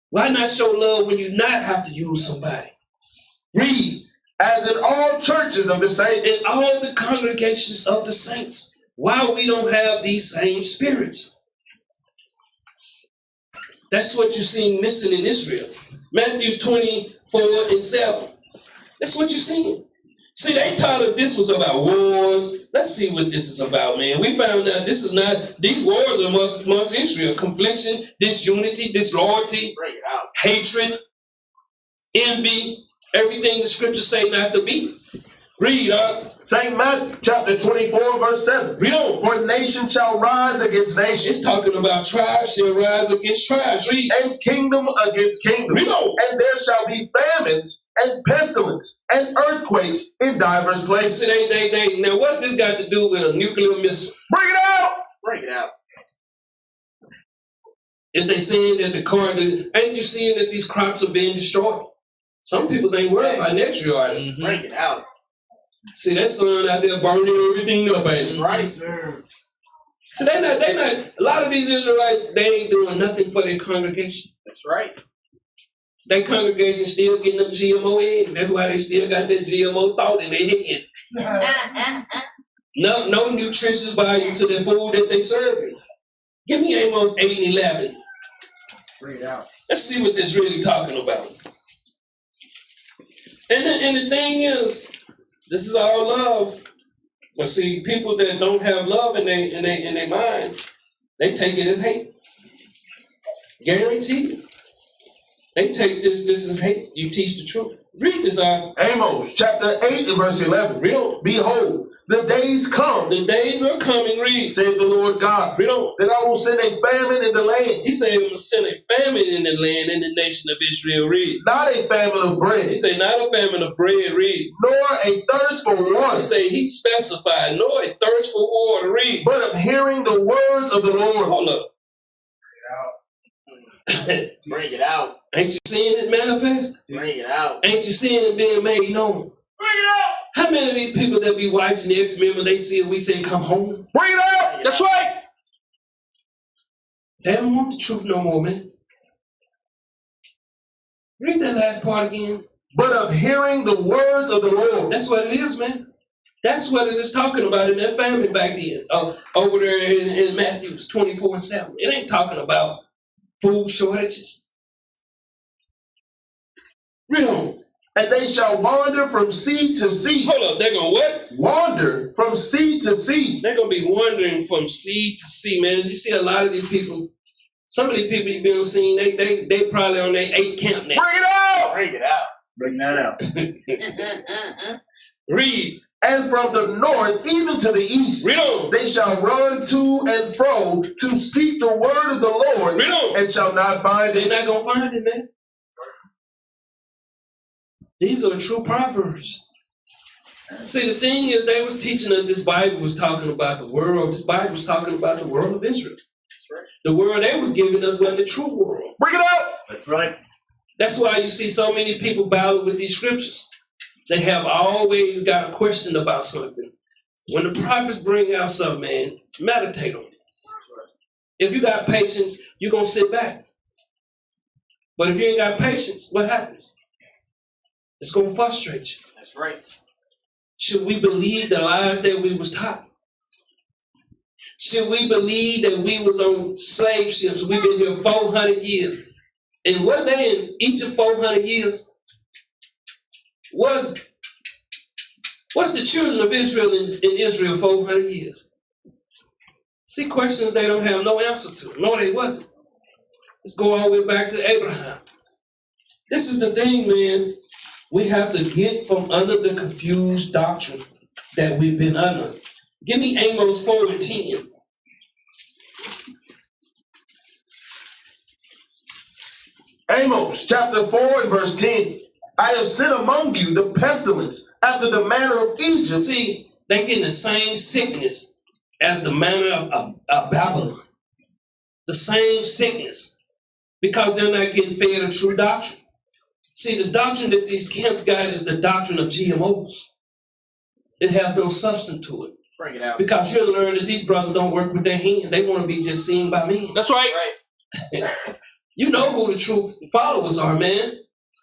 Why not show love when you not have to use somebody? Read. As in all churches of the saints, In all the congregations of the saints. Why we don't have these same spirits? That's what you're seeing missing in Israel. Matthew 24:7. That's what you're seeing. See, they taught us this was about wars. Let's see what this is about, man. We found out this is not, these wars are amongst Israel. Confliction, disunity, disloyalty, hatred, envy, everything the scriptures say not to be. Read, St. Matthew chapter 24, verse 7. Read on. For nation shall rise against nation. It's talking about tribes shall rise against tribes. Read. And kingdom against kingdom. Read on. And there shall be famines and pestilence and earthquakes in divers places. See, now what this got to do with a nuclear missile? Bring it out! Bring it out. Is they saying that the corn, ain't you seeing that these crops are being destroyed? Some people ain't worried about next year, are they? Bring it out. See that sun out there burning everything up, ain't it? Right. So they not, a lot of these Israelites, they ain't doing nothing for their congregation. That's right. Their congregation still getting them GMO eggs. That's why they still got that GMO thought in their head. No nutritious value to the food that they serving. Give me Amos 8 and 11. Bring it out. Let's see what this really talking about. And the thing is, this is all love. But see, people that don't have love in their mind, they take it as hate. Guaranteed. They take this as hate. You teach the truth. Read this out. Amos chapter 8 and verse 11. Read on. Behold, the days come, The days are coming, read. saith the Lord God, Read on. that I will send a famine in the land, He said he will send a famine in the land, in the nation of Israel, read. not a famine of bread, He said not a famine of bread, read. nor a thirst for water, He said he specified, nor a thirst for water, read. but of hearing the words of the Lord. Hold up. Bring it out. Ain't you seeing it manifest? Bring it out. Ain't you seeing it being made known? Bring it out. How many of these people that be watching this, remember they see it, we say come home? Bring it out! That's right. They don't want the truth no more, man. Read that last part again. But of hearing the words of the Lord. That's what it is, man. That's what it is talking about in that family back then. Over there in Matthews 24:7. It ain't talking about food shortages. Read on. And they shall wander from sea to sea. Hold up, they're gonna what? Wander from sea to sea. They're gonna be wandering from sea to sea, man. You see a lot of these people, some of these people you've been seeing, they probably on their 8th camp now. Bring it out! Bring it out. Bring that out. Read. And from the north even to the east. Read on. They shall run to and fro to seek the word of the Lord. Read on. And shall not find They're it. not gonna find it, man. These are true proverbs. See, the thing is, they were teaching us this Bible was talking about the world. This Bible was talking about the world of Israel. The world they was giving us wasn't the true world. Bring it out! That's right. That's why you see so many people battle with these scriptures. They have always got a question about something. When the prophets bring out something, man, meditate on it. If you got patience, you're going to sit back. But if you ain't got patience, what happens? It's going to frustrate you. That's right. Should we believe the lies that we was taught? Should we believe that we was on slave ships? We've been here 400 years. And was they in each of 400 years? Was the children of Israel in Israel 400 years? See, questions they don't have no answer to. No, they wasn't. Let's go all the way back to Abraham. This is the thing, man. We have to get from under the confused doctrine that we've been under. Give me Amos 4 and 10. Amos chapter 4 and verse 10. I have sent among you the pestilence after the manner of Egypt. See, they getting the same sickness as the manner of Babylon. The same sickness. because they're not getting fed a true doctrine. See, the doctrine that these camps got is the doctrine of GMOs. It has no substance to it. Bring it out. Because you'll learn that these brothers don't work with their hands. They want to be just seen by men. That's right. You know who the true followers are, man.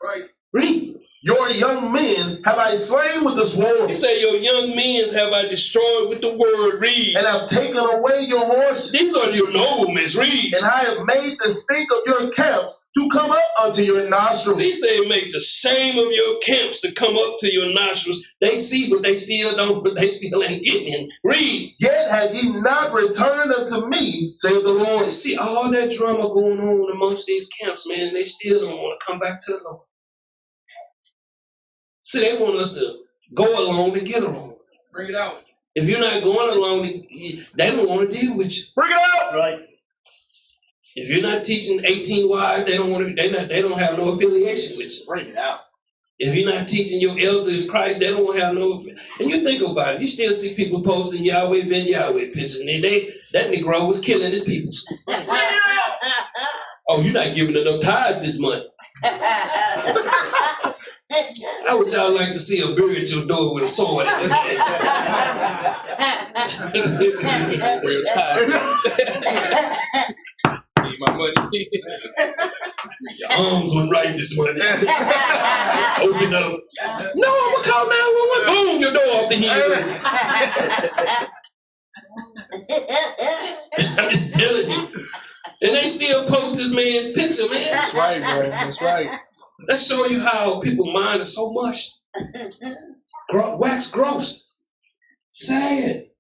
Right. Read. Your young men have I slain with the sword. He said, your young men have I destroyed with the word. Read. And have taken away your horses. These are your noblemen. Read. And I have made the stink of your camps to come up unto your nostrils. He said, make the shame of your camps to come up to your nostrils. They see, but they still don't, but they still ain't getting in. Read. Yet have ye not returned unto me, saith the Lord. See all that drama going on amongst these camps, man, and they still don't want to come back to the Lord. See, they want us to go along to get along. Bring it out. If you're not going along, they don't want to deal with you. Bring it out. Right. If you're not teaching 18 wives, they don't want to. They don't have no affiliation with you. Bring it out. If you're not teaching your elders Christ, they don't have no. And you think about it, you still see people posting Yahweh ben Yahweh pictures, and that Negro was killing his people. Oh, you're not giving enough tithes this month. How would y'all like to see a bird at your door with a sword? Real time. Need my money. Your arms went right this month. Open up. No, I'm gonna call 911. Boom, your door off the hinge. I'm just telling you. And they still post this man's picture, man. That's right, bro. That's right. Let's show you how people mind are so much. Wax gross. Sad.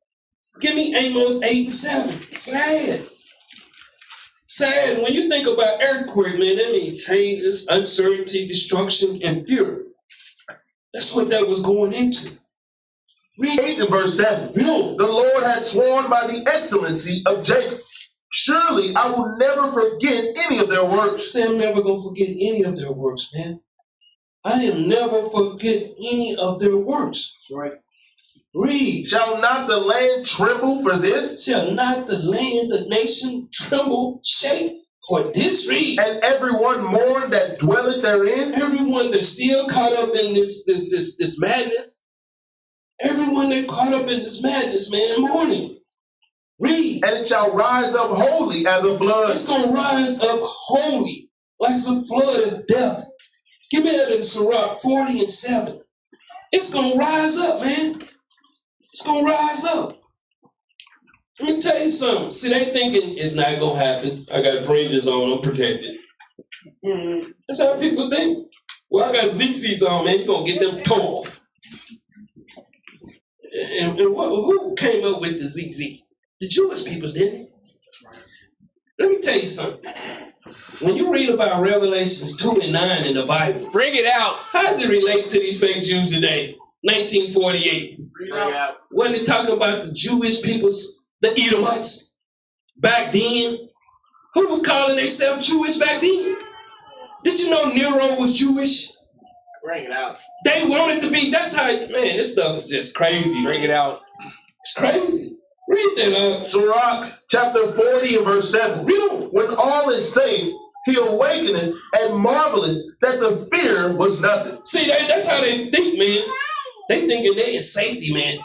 Give me Amos 8:7. Sad. Sad. When you think about earthquake, man, that means changes, uncertainty, destruction, and fear. That's what that was going into. Read 8 and verse 7. The Lord had sworn by the excellency of Jacob. Surely I will never forget any of their works. Say I'm never going to forget any of their works, man. I am never forget any of their works. Right. Read. Shall not the land tremble for this? Shall not the land, the nation tremble, shake for this? Read. And everyone mourn that dwelleth therein? Everyone that's still caught up in this madness. Everyone that caught up in this madness, man, mourning. Read. And it shall rise up holy as a flood. It's going to rise up holy like some flood of death. Give me that in Sirach 40 and 7. It's going to rise up, man. It's going to rise up. Let me tell you something. See, they thinking it's not going to happen. I got fringes on, I'm protected. That's how people think. Well, I got zigzags on, man. You're going to get them tore off. And who came up with the zigzags? The Jewish people didn't. Let me tell you something. When you read about Revelations 2 and 9 in the Bible, bring it out. How does it relate to these fake Jews today? 1948. Bring it out. Wasn't it talking about the Jewish peoples, the Edomites? Back then, who was calling themselves Jewish back then? Did you know Nero was Jewish? Bring it out. They wanted to be. That's how, man, this stuff is just crazy. Bring it out. It's crazy. Read that out. Sirach chapter 40 and verse 7. Read on. When all is safe, he awakeneth and marveleth that the fear was nothing. See, that's how they think, man. They thinking they in safety, man.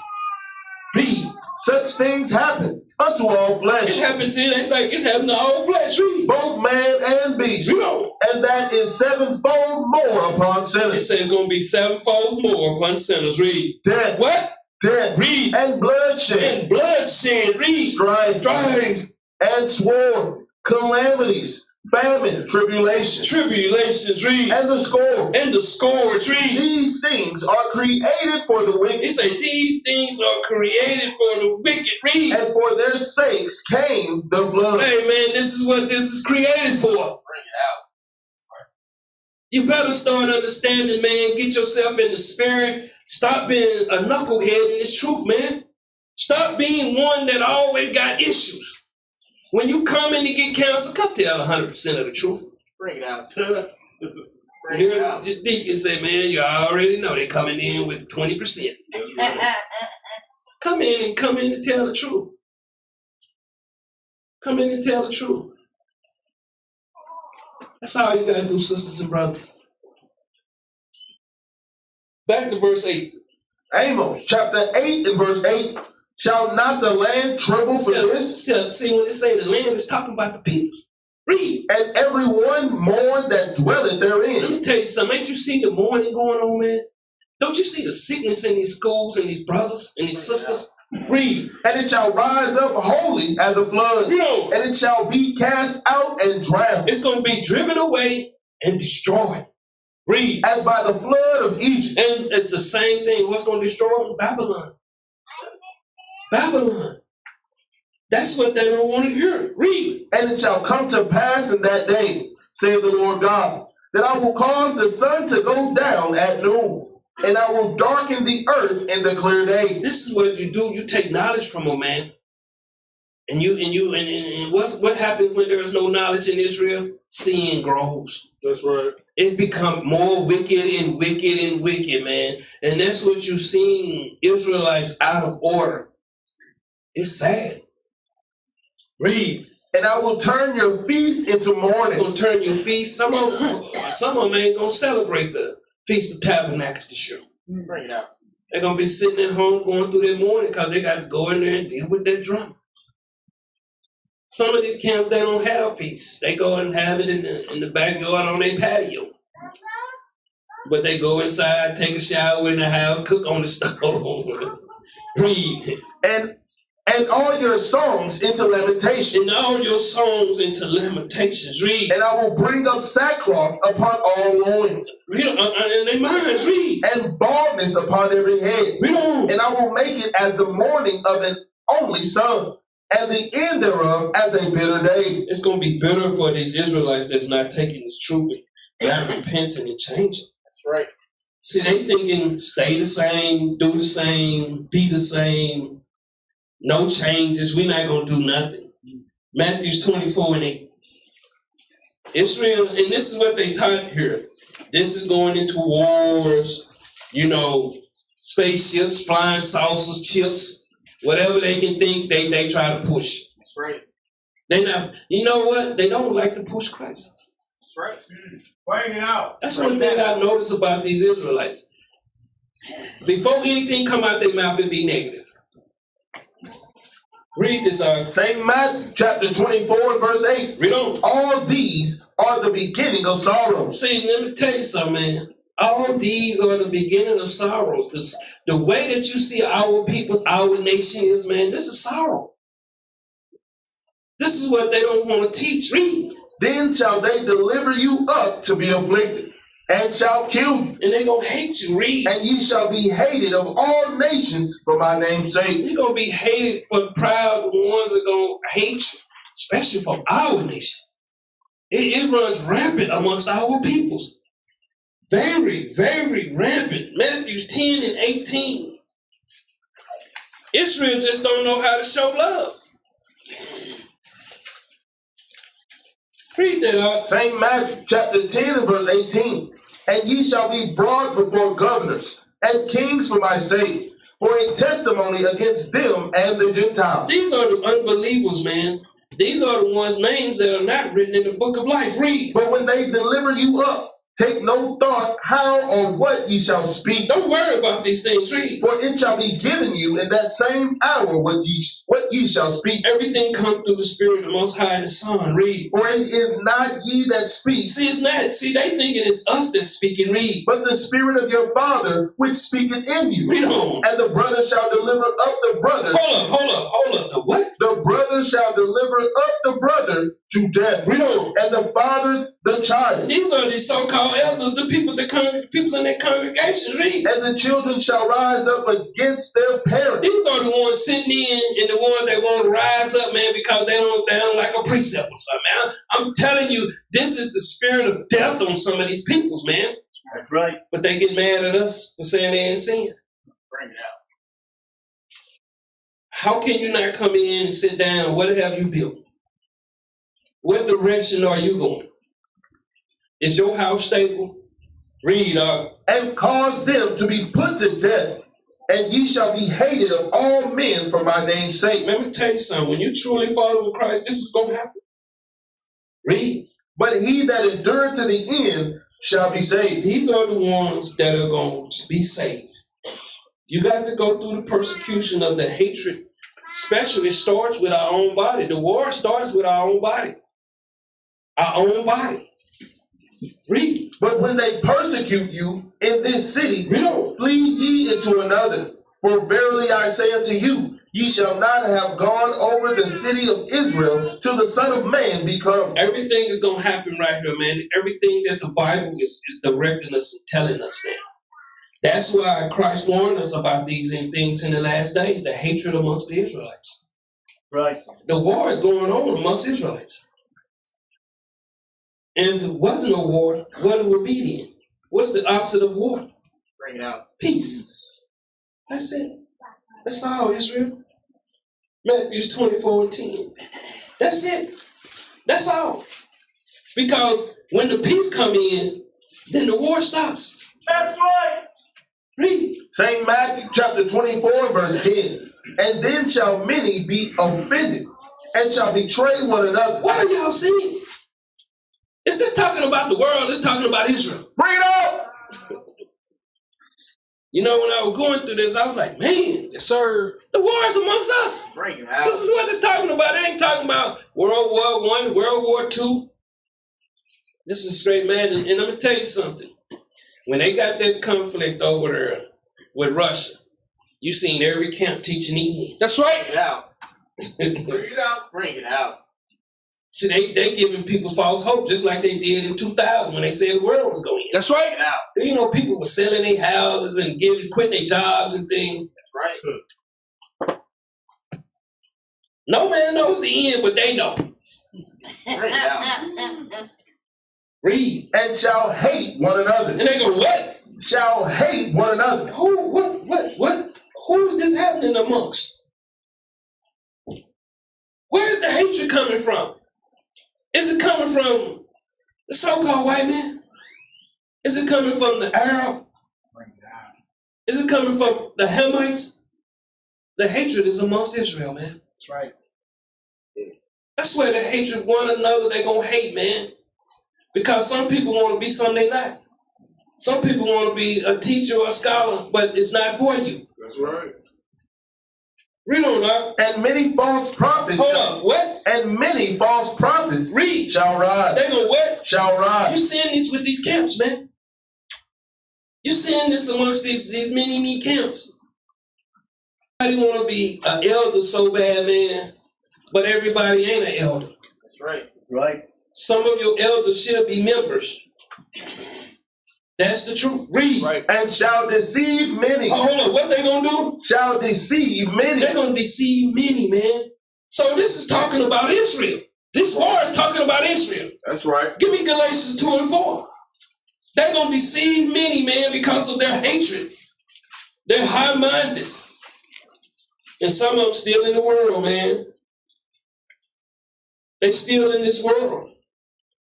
Read. Such things happen unto all flesh. It happened to them like it's happened to all flesh. Read. Both man and beast. Read on. And that is sevenfold more upon It sinners. says it's going to be sevenfold more upon sinners. Read. Death. What? Death. Read. And bloodshed. And bloodshed. Read. Strife. And sword. Calamities. Famine. Tribulation. Tribulations. Read. And the scourge. And the scourge. Read. These things are created for the wicked. He said these things are created for the wicked. Read. And for their sakes came the flood. Hey, man, this is what this is created for. Bring it out. You better start understanding, man. Get yourself in the spirit. Stop being a knucklehead in this truth, man. Stop being one that always got issues. When you come in to get counsel, come tell 100% of the truth. Bring it out. Bring it out. The deacon say, man, you already know they're coming in with 20%. Come in and tell the truth. Come in and tell the truth. That's all you gotta do, sisters and brothers. Back to verse 8. Amos chapter 8 and verse 8. Shall not the land tremble for this? See, when they say the land is talking about the people. Read. And everyone mourn that dwelleth Let therein. me tell you something. Ain't you see the mourning going on, man? Don't you see the sickness in these schools and these brothers and these sisters? Read. And it shall rise up wholly as a flood. Read. And it shall be cast out and drowned. It's going to be driven away and destroyed. Read. As by the flood of Egypt. And it's the same thing. What's going to destroy them? Babylon. Babylon. That's what they don't want to hear. Read. And it shall come to pass in that day, saith the Lord God, that I will cause the sun to go down at noon, and I will darken the earth in the clear day. This is what you do. You take knowledge from a man. And what happens when there is no knowledge in Israel? Sin grows. That's right. It becomes more wicked and wicked and wicked, man. And that's what you're seeing Israelites out of order. It's sad. Read. And I will turn your feast into mourning. Gonna turn your feast. Some of them ain't gonna celebrate the Feast of Tabernacles this year. Bring it out. They're gonna be sitting at home going through their mourning because they got to go in there and deal with that drama. Some of these camps, they don't have feasts. They go and have it in the backyard on their patio. But they go inside, take a shower in the house, cook on the stove. Read. And all your songs into lamentation. And all your songs into lamentations. Read. And I will bring up sackcloth upon all loins. Read in their minds. Read. And baldness upon every head. Read on. And I will make it as the mourning of an only son, and the end thereof as a bitter day. It's going to be bitter for these Israelites that's not taking this truth and not repenting and changing. That's right. See, they thinking stay the same, do the same, be the same. No changes. We're not going to do nothing. Matthew 24 and 8. Israel, and this is what they taught here. This is going into wars, spaceships, flying saucers, chips, whatever they can think, they try to push. That's right. They not, you know what? They don't like to push Christ. That's right. Bring it out. That's one thing I've noticed about these Israelites. Before anything come out their mouth, it be negative. Read this, St. Matthew chapter 24 and verse 8. Read on. All these are the beginning of sorrows. See, let me tell you something, man. All these are the beginning of sorrows. The way that you see our peoples, our nation is, man, this is sorrow. This is what they don't want to teach. Read. Then shall they deliver you up to be afflicted, and shall kill you. And they're going to hate you. Read. And ye shall be hated of all nations for my name's sake. You're going to be hated for the proud, the ones that are going to hate you, especially for our nation. It runs rampant amongst our peoples. Very, very rampant. Matthew 10 and 18. Israel just don't know how to show love. Read that up. St. Matthew chapter 10 and verse 18. And ye shall be brought before governors and kings for my sake, for a testimony against them and the Gentiles. These are the unbelievers, man. These are the ones' names that are not written in the book of life. Read. But when they deliver you up, take no thought how or what ye shall speak. Don't worry about these things. Read. For it shall be given you in that same hour what ye shall speak. Everything comes through the Spirit of the Most High and the Son. Read. For it is not ye that speak. See, it's not. See, they thinking it's us that's speaking. Read. But the Spirit of your Father which speaketh in you. Read on. And the brother shall deliver up the brother. Hold up. The what? The brother shall deliver up the brother to death. Read on. And the father the child. These are the so-called elders, the people in their congregations. Read. And the children shall rise up against their parents. These are the ones sitting in and the ones that want to rise up, man, because they don't like a precept or something, man. I'm telling you, this is the spirit of death on some of these peoples, man. That's right. But they get mad at us for saying they ain't sin. Bring it out. How can you not come in and sit down? What have you built? What direction are you going? Is your house stable? Read, and cause them to be put to death, and ye shall be hated of all men for my name's sake. Let me tell you something. When you truly follow Christ, this is going to happen. Read. but he that endureth to the end shall be saved. These are the ones that are going to be saved. You got to go through the persecution of the hatred. Especially, it starts with our own body. The war starts with our own body. Our own body. Read. But when they persecute you in this city, flee ye into another. For verily I say unto you, ye shall not have gone over the city of Israel till the Son of Man be come. Everything is going to happen right here, man. Everything that the Bible is directing us and telling us, man. That's why Christ warned us about these things in the last days, the hatred amongst the Israelites. Right. The war is going on amongst Israelites. And if it wasn't a war, what would it be then? What's the opposite of war? Bring it out. Peace. That's it. That's all, Israel. Matthew 24:10. That's it. That's all. Because when the peace come in, then the war stops. That's right. Read. St. Matthew chapter 24, verse 10. And then shall many be offended, and shall betray one another. What are y'all seeing? Is this talking about the world? It's talking about Israel. Bring it up! You know, when I was going through this, I was like, man, Yes, sir. the war is amongst us. Bring it out. This is what it's talking about. It ain't talking about World War I, World War II. This is straight, man. And let me tell you something. When they got that conflict over there with Russia, you seen every camp teaching the end. That's right. Bring it out. Bring it out. Bring it out. See, they giving people false hope, just like they did in 2000 when they said the world was going to end. That's right. Bring it out. You know, people were selling their houses and quitting their jobs and things. That's right. No man knows the end, but they know. Bring it out. Read. And shall hate one another. And they go, what? Shall hate one another. What? Who is this happening amongst? Where's the hatred coming from? Is it coming from the so-called white man? Is it coming from the Arab? Is it coming from the Hamites? The hatred is amongst Israel, man. That's right. That's where the hatred one another, they're going to hate, man. Because some people want to be something they're not. Some people want to be a teacher or a scholar, but it's not for you. That's right. Read on up. And many false prophets. Hold up, what? And many false prophets Read. shall rise. They go what? Shall You rise. seeing this with these camps, man. You seeing this amongst these mini-me camps. Everybody want to be an elder so bad, man, but everybody ain't an elder. That's right. Right. Some of your elders should be members. That's the truth. Read. Right. And shall deceive many. Oh, hold on, what they gonna do? Shall deceive many. They're gonna deceive many, man. So this is talking about Israel. This war is talking about Israel. That's right. Give me Galatians 2 and 4. They're gonna deceive many, man, because of their hatred. They're high-minded. And some of them still in the world, man. They still in this world.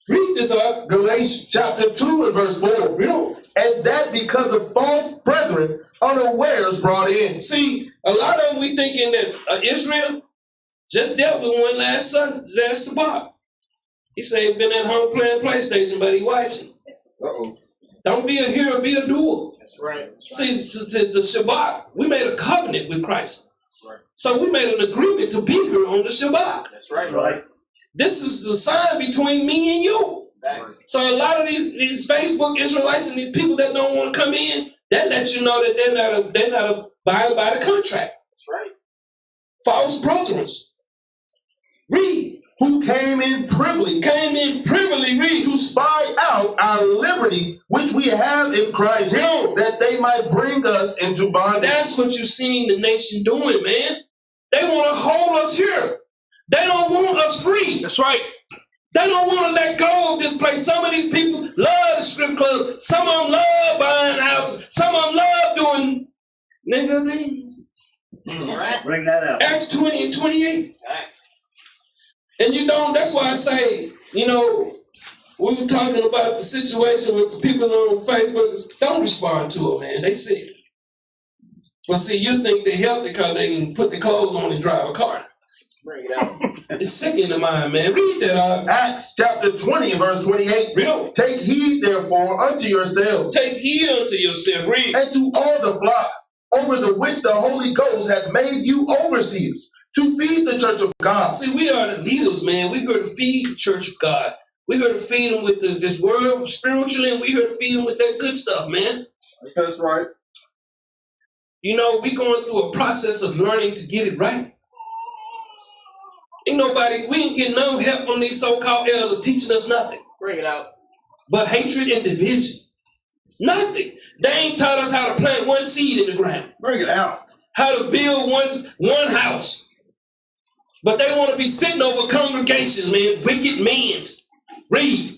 Read this up. Galatians chapter 2 and verse 4. Real. And that because of false brethren unawares brought in. See, a lot of them we thinking that Israel just dealt with one last Sabbath. He said he's been at home playing PlayStation, but he watching. Uh-oh. Don't be a hero, be a doer. That's right. See, the Shabbat, we made a covenant with Christ. Right. So we made an agreement to be here on the Shabbat. That's right. Right. This is the sign between me and you. Thanks. So a lot of these Facebook Israelites and these people that don't want to come in, that lets you know that they're not abiding by the contract. That's right. False brothers. Read. Who came in privily Read. to spy out our liberty which we have in Christ, Real. that they might bring us into bondage. That's what you're seeing the nation doing, man. They want to hold us here. They don't want us free. That's right. They don't want to let go of this place. Some of these people love the strip club. Some of them love buying houses. Some of them love doing nigga things. Right. Bring that out. Acts 20 and 28. Thanks. And you know, that's why I say, you know, we were talking about the situation with the people on Facebook. Don't respond to them, man. They sick. But see, you think they're healthy because they can put their clothes on and drive a car. Bring it out. It's sickening the mind, man. Read that out. Acts chapter 20 and verse 28. Real. Take heed therefore unto yourselves Take heed unto yourself. Read. and to all the flock, over the which the Holy Ghost hath made you overseers, to feed the church of God. See, we are the leaders, man. We're here to feed the church of God. We're here to feed them with this word spiritually, and we're here to feed them with that good stuff, man. That's right. You know, we're going through a process of learning to get it right. We ain't getting no help from these so-called elders teaching us nothing. Bring it out. But hatred and division. Nothing. They ain't taught us how to plant one seed in the ground. Bring it out. How to build one house. But they want to be sitting over congregations, man. Wicked men's. Read.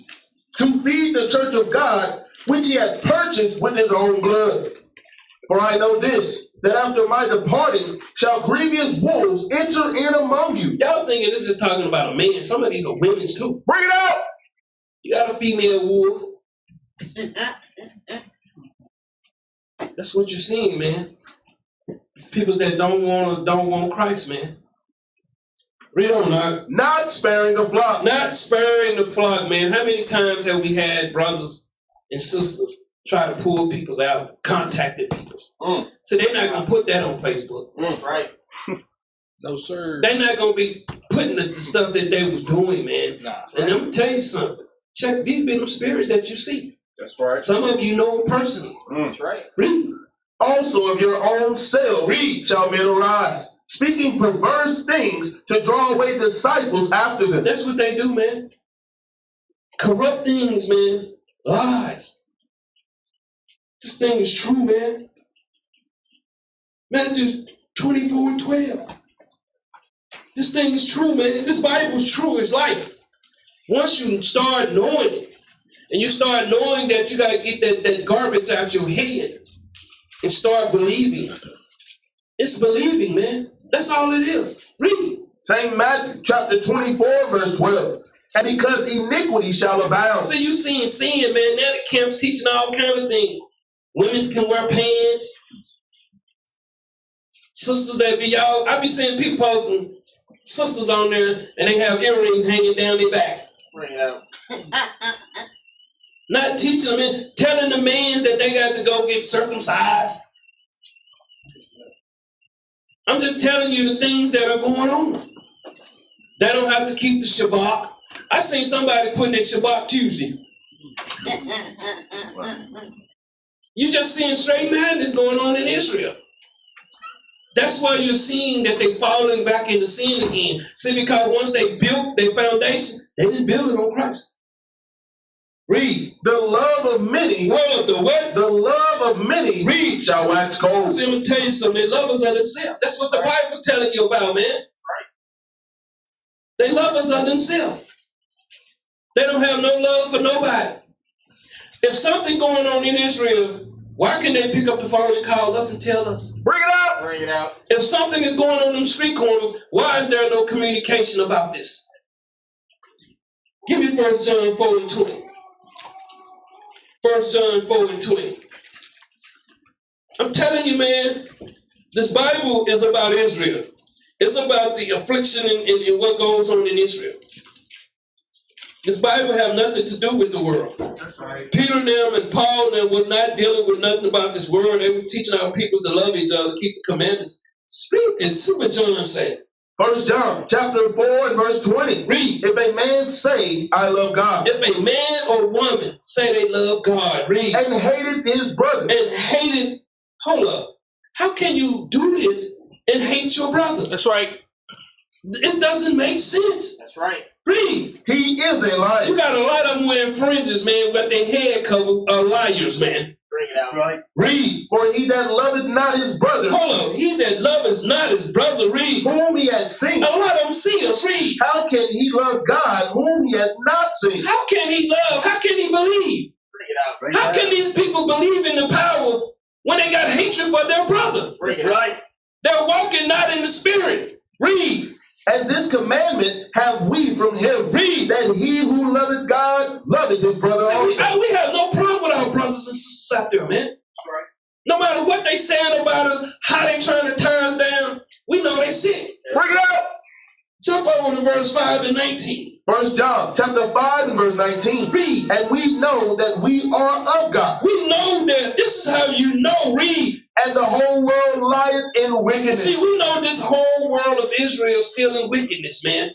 To feed the church of God, which he hath purchased with his own blood. For I know this, that after my departing shall grievous wolves enter in among you. Y'all thinking this is talking about a man. Some of these are women's too. Bring it out. You got a female wolf. That's what you're seeing, man. People that don't want Christ, man. Read on, Not sparing the flock. not sparing the flock, man. How many times have we had brothers and sisters try to pull people's out, contacted people? So they're not gonna put that on Facebook. That's right. No, sir. They're not gonna be putting the stuff that they was doing, man. Nah. And I'm gonna tell you something. Check these venom spirits that you see. That's right. Some of you know them personally. That's right. Read. Also of your own selves Read. shall men arise, speaking perverse things to draw away disciples after them. That's what they do, man. Corrupt things, man. Lies. This thing is true, man. Matthew 24:12. This thing is true, man. This Bible is true. It's life. Once you start knowing it, and you start knowing that you got to get that garbage out your head and start believing. It's believing, man. That's all it is. Read. St. Matthew chapter 24, verse 12. And because iniquity shall abound. See, you seeing sin, man. Now the camp's teaching all kind of things. Women's can wear pants. Sisters that be y'all. I be seeing people posting sisters on there and they have earrings hanging down their back. Bring it out. Not teaching them, and telling the men that they got to go get circumcised. I'm just telling you the things that are going on. They don't have to keep the Shabbat. I seen somebody putting their Shabbat Tuesday. You just seeing straight madness going on in Israel. That's why you're seeing that they're falling back into sin again. See, because once they built their foundation, they didn't build it on Christ. Read. The love of many. What? The what? The love of many. Read. Shall wax cold. See, I'm going to tell you something. They love us of themselves. That's what the Bible's telling you about, man. They love us of themselves. They don't have no love for nobody. If something going on in Israel, why can they pick up the phone and call us and tell us? Bring it out. Bring it out. If something is going on in them street corners, why is there no communication about this? Give me 1 John 4:20. 1 John 4:20. I'm telling you, man, this Bible is about Israel. It's about the affliction and what goes on in Israel. This Bible have nothing to do with the world. That's right. Peter and them and Paul and them was not dealing with nothing about this world. They were teaching our people to love each other, keep the commandments. Speak this. See what John said. 1 John chapter 4 and verse 20. Read. If a man say, I love God, If a man or woman say they love God, read. and hated his brother, And hated, hold up. How can you do this and hate your brother? That's right. It doesn't make sense. That's right. Read. he is a liar. You got a lot of them wearing fringes, man, but their head covered are liars, man. Bring it out. That's right. Read. For he that loveth not his brother, Hold up. He that loveth not his brother, read. whom he hath seen, A lot of them see us, read. how can he love God whom he hath not seen? How can he love? How can he believe? Bring it out. Bring How it can out. these people believe in the power when they got hatred for their brother? Bring That's it out. right. They're walking not in the spirit. Read. And this commandment have we from him, Read. that he who loveth God loveth his brother See, also. we have no problem with our brothers and sisters out there, man. That's right. No matter what they saying about us, how they trying to tear us down, we know they sick. Bring it out. Jump over to verse 5 and 19. 1 John chapter 5 and verse 19. Read. And we know that we are of God. We know that. This is how you know. Read. And the whole world lieth in wickedness. See, we know this whole world of Israel is still in wickedness, man.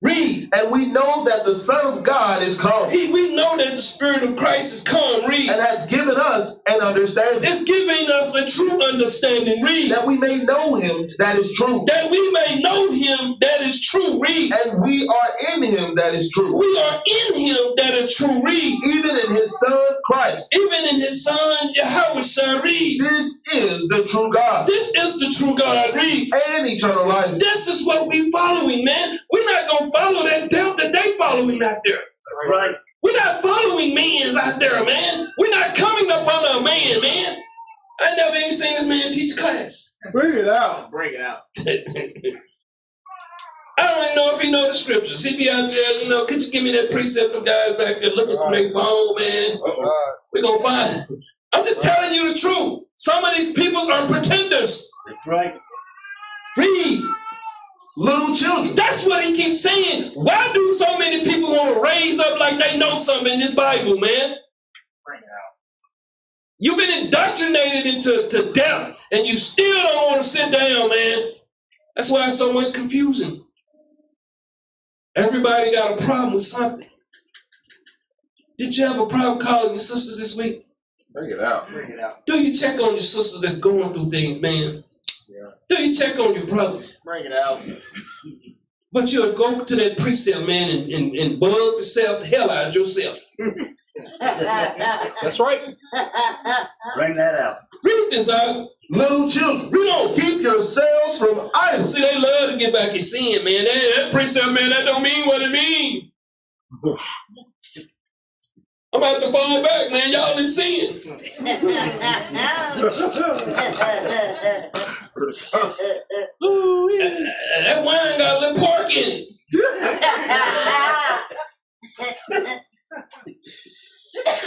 Read. And we know that the Son of God is come. We know that the Spirit of Christ is come. Read. And hath given us an understanding. It's giving us a true understanding. Read. That we may know him that is true. That we may know him that is true. Read. And we are in him that is true. We are in him that is true. Read. Even in his Son Christ. Even in his Son Yahawashi. Read. This is the true God. This is the true God. Read. And eternal life. This is what we following, man. We're not going to follow that death that they following out there. Right. We're not following mans out there, man. We're not coming up on a man, man. I never even seen this man teach a class. Bring it out. Bring it out. I don't even know if he know the scriptures. He be out there, could you give me that precept of guys back there looking through their phone, man? We're going to find. I'm just telling you the truth. Some of these people are pretenders. That's right. Read. Little children. That's what he keeps saying. Why do so many people want to raise up like they know something in this Bible, man? Bring it out. You've been indoctrinated into death, and you still don't want to sit down, man. That's why it's so much confusion. Everybody got a problem with something. Did you have a problem calling your sister this week? Bring it out. Bring it out. Do you check on your sister that's going through things, man? Yeah. Do you check on your brothers? Bring it out. But you'll go to that precept, man, and bug the hell out of yourself. That's right. Bring that out. Read this out. Little children. Read on. Keep yourselves from idols. See, they love to get back in sin, man. That precept, man, that don't mean what it means. I'm about to fall back, man. Y'all in sin. Ooh, yeah. That wine got a little pork in it.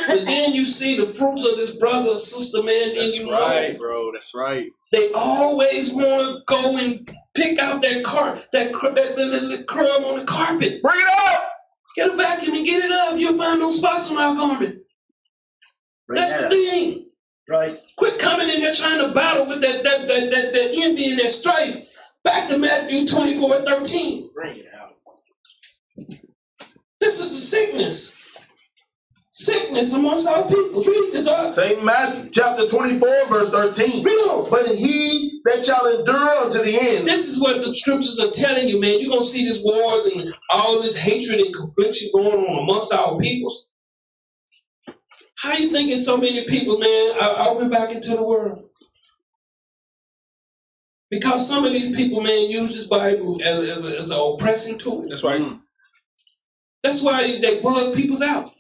But then you see the fruits of this brother or sister, man. Then That's you right, know bro. That's right. they always want to go and pick out that little crumb on the carpet. Bring it out. Get a vacuum and get it up. You'll find no spots on our garment. Bring That's that the out. thing. Right. Quit coming in here trying to battle with that envy and that strife. Back to Matthew 24:13. Bring it out. This is the sickness. Sickness amongst our people. Read this up. St. Matthew chapter 24 verse 13. Read on. But he that shall endure unto the end. This is what the scriptures are telling you, man. You're going to see these wars and all this hatred and confliction going on amongst our peoples. How you thinking so many people, man, are went back into the world? Because some of these people, man, use this Bible as an oppressing tool. That's right. That's why they bug people's out.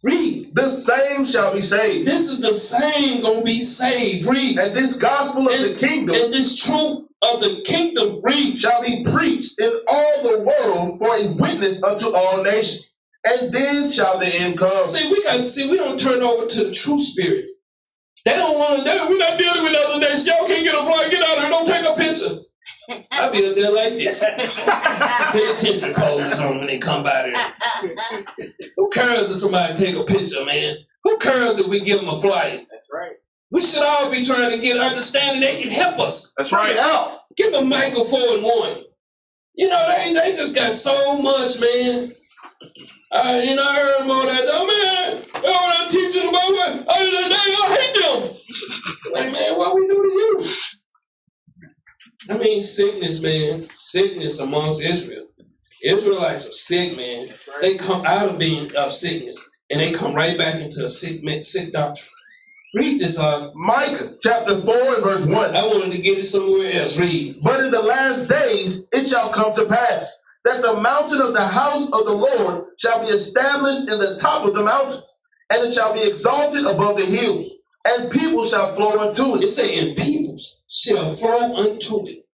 Read. The same shall be saved. This is the same gonna be saved. Read. And this gospel of the kingdom And this truth of the kingdom, read, shall be preached in all the world for a witness unto all nations. And then shall the end come. See, we don't turn over to the true spirit. They don't want to. We're not dealing with other nations. Y'all can't get a flight. Get out of here. Don't take a picture. I be up there like this. Pay attention poses on when they come by there. Who cares if somebody take a picture, man? Who cares if we give them a flight? That's right. We should all be trying to get understanding they can help us. That's right. Out. Give them Michael 4-1. You know, they just got so much, man. I heard them all that. Oh, man, I'm teaching about what? I hate them. Like, man, what we do to you? I mean, sickness, man. Sickness amongst Israel. Israelites are sick, man. They come out of being of sickness, and they come right back into a sick doctrine. Read this, Micah chapter 4 and verse 1. I wanted to get it somewhere else. Read. But in the last days it shall come to pass that the mountain of the house of the Lord shall be established in the top of the mountains, and it shall be exalted above the hills, and people shall flow unto it. It's saying peoples shall flow unto it.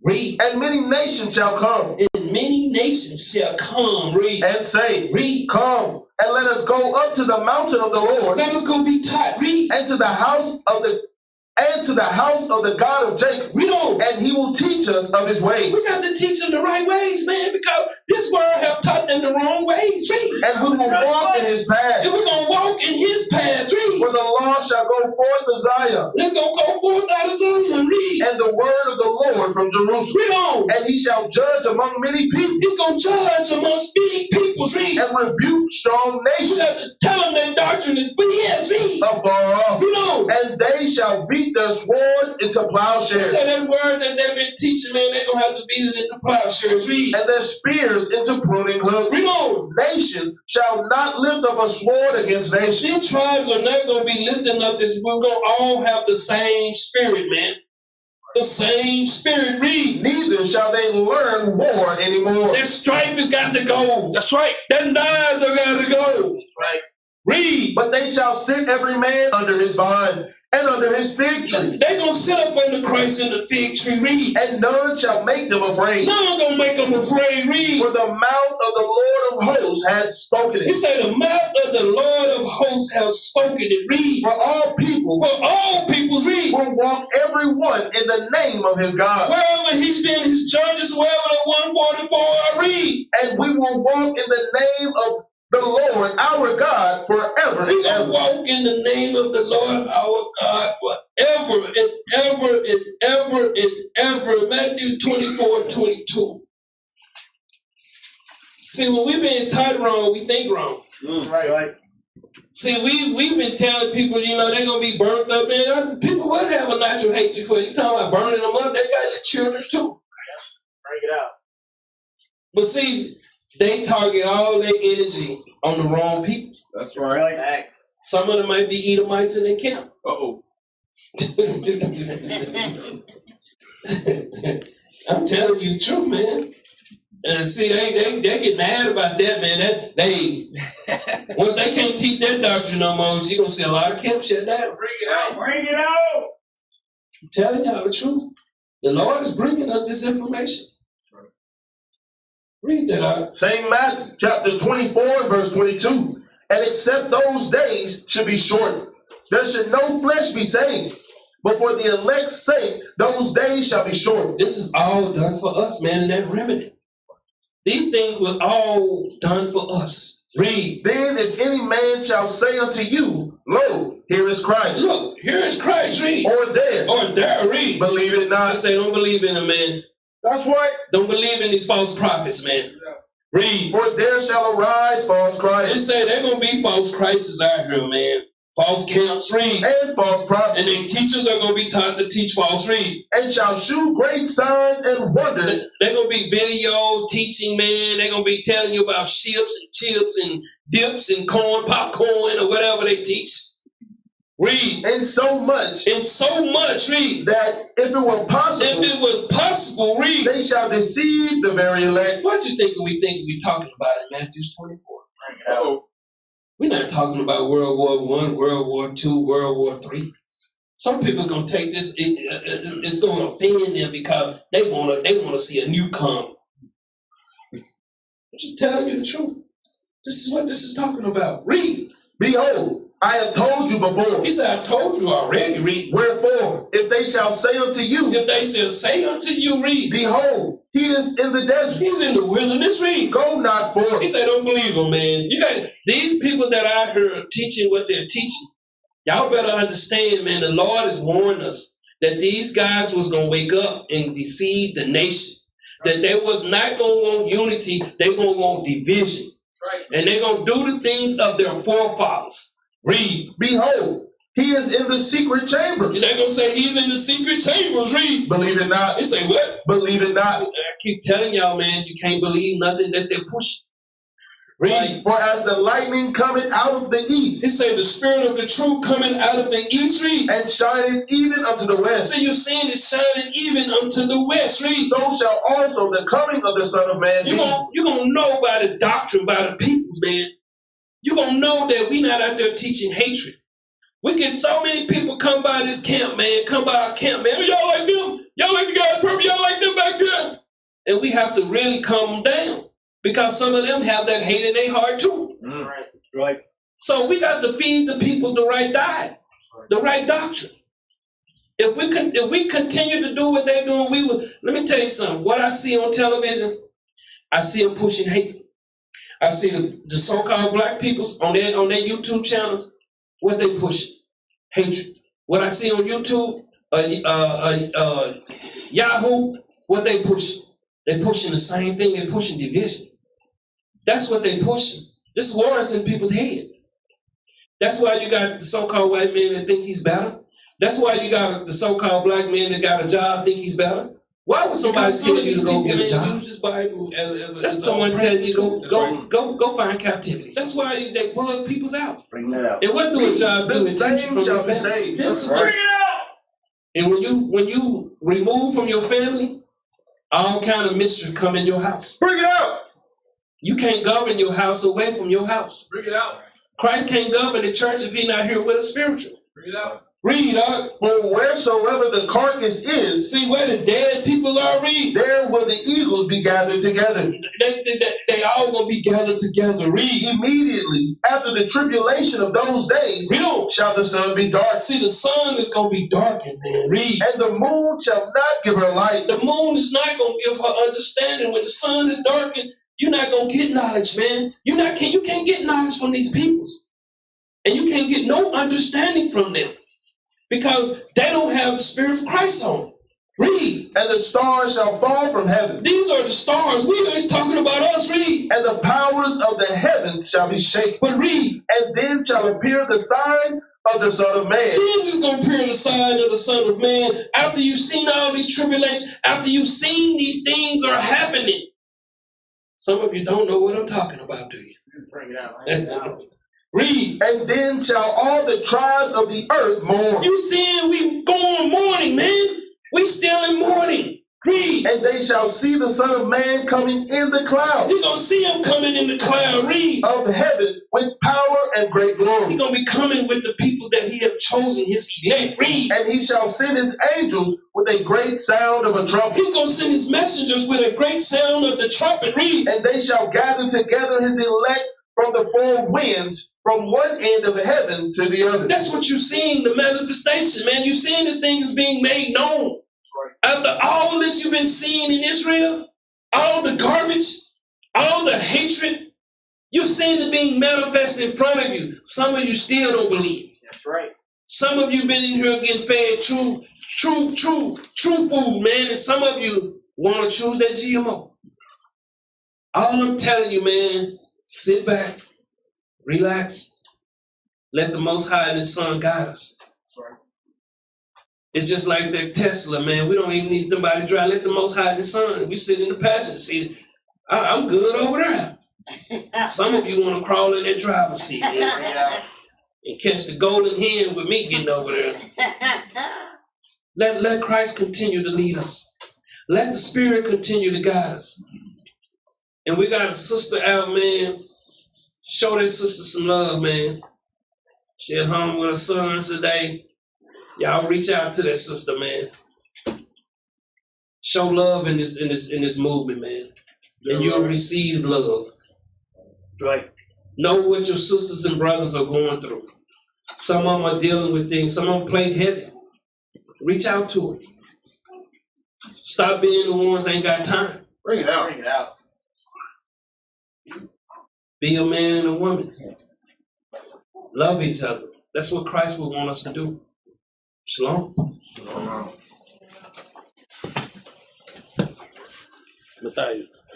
Read. And many nations shall come. And many nations shall come. Read. And say, Read. Come, and let us go up to the mountain of the Lord. Let us go be taught. Read. And to the house of the and to the house of the God of Jacob. We don't. And he will teach us of his ways. We got to teach them the right ways, man, because this world have taught them the wrong ways. Read. And we will walk in his paths. And we're going to walk in his paths. Read. For the law shall go forth of Zion. Let's go forth out of Zion. Read. And the word of the Lord from Jerusalem. Read on. And he shall judge among many people. He's going to judge amongst many peoples. Read. And rebuke strong We nations. got to tell them that doctrine is BS. Read. Afar off. Read on. And they shall beat their swords into He plowshares. said that word that they've been teaching, man, they're going to have to beat it into plowshares. Read. And their spears into pruning hooks. Read on. Nation shall not lift up a sword against nation. These tribes are not going to be lifting up this. We're going to all have the same spirit, man. The same spirit. Read. Neither shall they learn war anymore. That strife has got to go. That's right. That knives are got to go. That's right. Read. But they shall sit every man under his vine and under his fig tree. They're going to sit up under Christ in the fig tree. Read. And none shall make them afraid. None going to make them afraid. Read. For the mouth of the Lord of hosts has spoken He it. said the mouth of the Lord of hosts has spoken it. Read. For all people For all peoples. Read. will walk every one in the name of his God. Wherever he's been, his judges, wherever the 144 are. Read. And we will walk in the name of the Lord our God forever We're and going to ever. walk in the name of the Lord our God forever and ever and ever and ever. Matthew 24:22. See, when we've been taught wrong, we think wrong. Right. See, we've been telling people, you know, they're going to be burnt up. Man, people would have a natural hatred for you. You talking about burning them up, they got little children too. Bring it out. But see, they target all their energy on the wrong people. That's Really? Facts. Some of them might be Edomites in their camp. Uh-oh. I'm telling you the truth, man. And see, they get mad about that, man. That they once they can't teach that doctrine no more, you're gonna see a lot of camps shut down. Bring it out. Bring it out. I'm telling y'all the truth. The Lord is bringing us this information. Read that out. St. Matthew chapter 24 verse 22. And except those days should be shortened, there should no flesh be saved. But for the elect's sake, those days shall be shortened. This is all done for us, man, in that remedy. These things were all done for us. Read. Then if any man shall say unto you, Lo, here is Christ, Look, here is Christ. Read. or there, Or there, read. believe it I not. say, don't believe in them, man. That's right. Don't believe in these false prophets, man. Read. For there shall arise false They Christs say they're going to be false Christs out here, man. False camps. Read. and false And prophets, then teachers are going to be taught to teach false. Read. and shall shew great signs and wonders. They're going to be videos teaching, man. They're going to be telling you about chips and chips and dips and corn, popcorn, or whatever they teach. Read. And so much And so much, read. that if it were If possible, it was possible, read. they shall deceive the very elect. What you think we talking about in Matthew 24? Bring it out. We're not talking about World War I, World War II, World War III. Some people's gonna take this. It's gonna offend them because they wanna see a new come. I'm just telling you the truth. This is what this is talking about. Read. Behold, I have told you before. He said, I told you already. Read. Wherefore, if they shall say unto you, If they shall say unto you, read. Behold, he is in the desert, He's in the wilderness. Read. go not He forth. said, don't believe him, man. You got these people that I heard teaching what they're teaching. Y'all better understand, man, the Lord has warned us that these guys was going to wake up and deceive the nation. That they was not going to want unity, they going to want division. Right. And they're going to do the things of their forefathers. Read. Behold, he is in the secret chambers. They're going to say he's in the secret chambers. Read. Believe it not. They say, what? Believe it not. I keep telling y'all, man, you can't believe nothing that they're pushing. Read. For as the lightning cometh out of the east, It say the spirit of the truth coming out of the east. Read. and shineth even unto the west, So you're seeing it shining even unto the west. Read. so shall also the coming of the Son of Man be. You're going to know by the doctrine, by the peoples, man. You're going to know that we not out there teaching hatred. We get so many people come by this camp, man. Come by our camp, man. Y'all like them? Y'all like the guys purple? Y'all like them back there? And we have to really calm them down because some of them have that hate in their heart too. Right. So we got to feed the people the right diet, the right doctrine. If we continue to do what they're doing, we will. Let me tell you something. What I see on television, I see them pushing hate. I see the so-called black people on their YouTube channels. What they pushing? Hatred. What I see on YouTube, Yahoo, what they pushing? They pushing the same thing. They pushing division. That's what they pushing. This war is in people's head. That's why you got the so-called white man that think he's better. That's why you got the so-called black man that got a job think he's better. Why would somebody tell you to go get a job? Use this Bible as someone tells you go find captivity. That's why they bug people's out. Bring that out. And what do a job do? The same shall be saved. This is bring it out. And when you remove from your family, all kind of mischief come in your house. Bring it out. You can't govern your house away from your house. Bring it out. Christ can't govern the church if he's not here with a spiritual. Bring it out. Read, For wheresoever the carcass is, see where the dead people are. Read. there will the eagles be gathered together. They all gonna be gathered together. Read. Immediately after the tribulation of those days, Read on. shall the sun be dark, See, the sun is gonna be darkened, man. Read. and the moon shall not give her light. The moon is not gonna give her understanding. When the sun is darkened, you're not gonna get knowledge, man. You can't get knowledge from these peoples, and you can't get no understanding from them. Because they don't have the Spirit of Christ on them. Read. And the stars shall fall from heaven, These are the stars. We always talking about us. Read. and the powers of the heavens shall be shaken. But read. And then shall appear the sign of the Son of Man. Then just going to appear the sign of the Son of Man. After you've seen all these tribulations, after you've seen these things are happening. Some of you don't know what I'm talking about, do you? Bring it out. Read. And then shall all the tribes of the earth mourn. You seeing we going mourning, man. We still in mourning. Read. And they shall see the Son of Man coming in the clouds You're going to see him coming in the cloud. Read. of heaven with power and great glory. He's going to be coming with the people that he have chosen, his elect. Read. And he shall send his angels with a great sound of a trumpet. He's going to send his messengers with a great sound of the trumpet. Read. And they shall gather together his elect from the four winds, from one end of heaven to the other. That's what you're seeing, the manifestation, man. You're seeing this thing is being made known. After all this you've been seeing in Israel, all the garbage, all the hatred, you're seeing it being manifested in front of you. Some of you still don't believe. That's right. Some of you been in here getting fed true food, man. And some of you want to choose that GMO. All I'm telling you, man, sit back, relax, let the Most High and His Son guide us. It's just like that Tesla, man. We don't even need somebody to drive. Let the Most High and His Son. We sit in the passenger seat. I'm good over there. Some of you want to crawl in that driver's seat, man, and catch the golden hen with me getting over there. Let Christ continue to lead us. Let the Spirit continue to guide us. And we got a sister out, man. Show that sister some love, man. She at home with her sons today. Y'all reach out to that sister, man. Show love in this movement, man. And you'll receive love. Right. Know what your sisters and brothers are going through. Some of them are dealing with things. Some of them play heavy. Reach out to them. Stop being the ones that ain't got time. Bring it out. Bring it out. Be a man and a woman. Love each other. That's what Christ would want us to do. Shalom. Shalom. Matthew.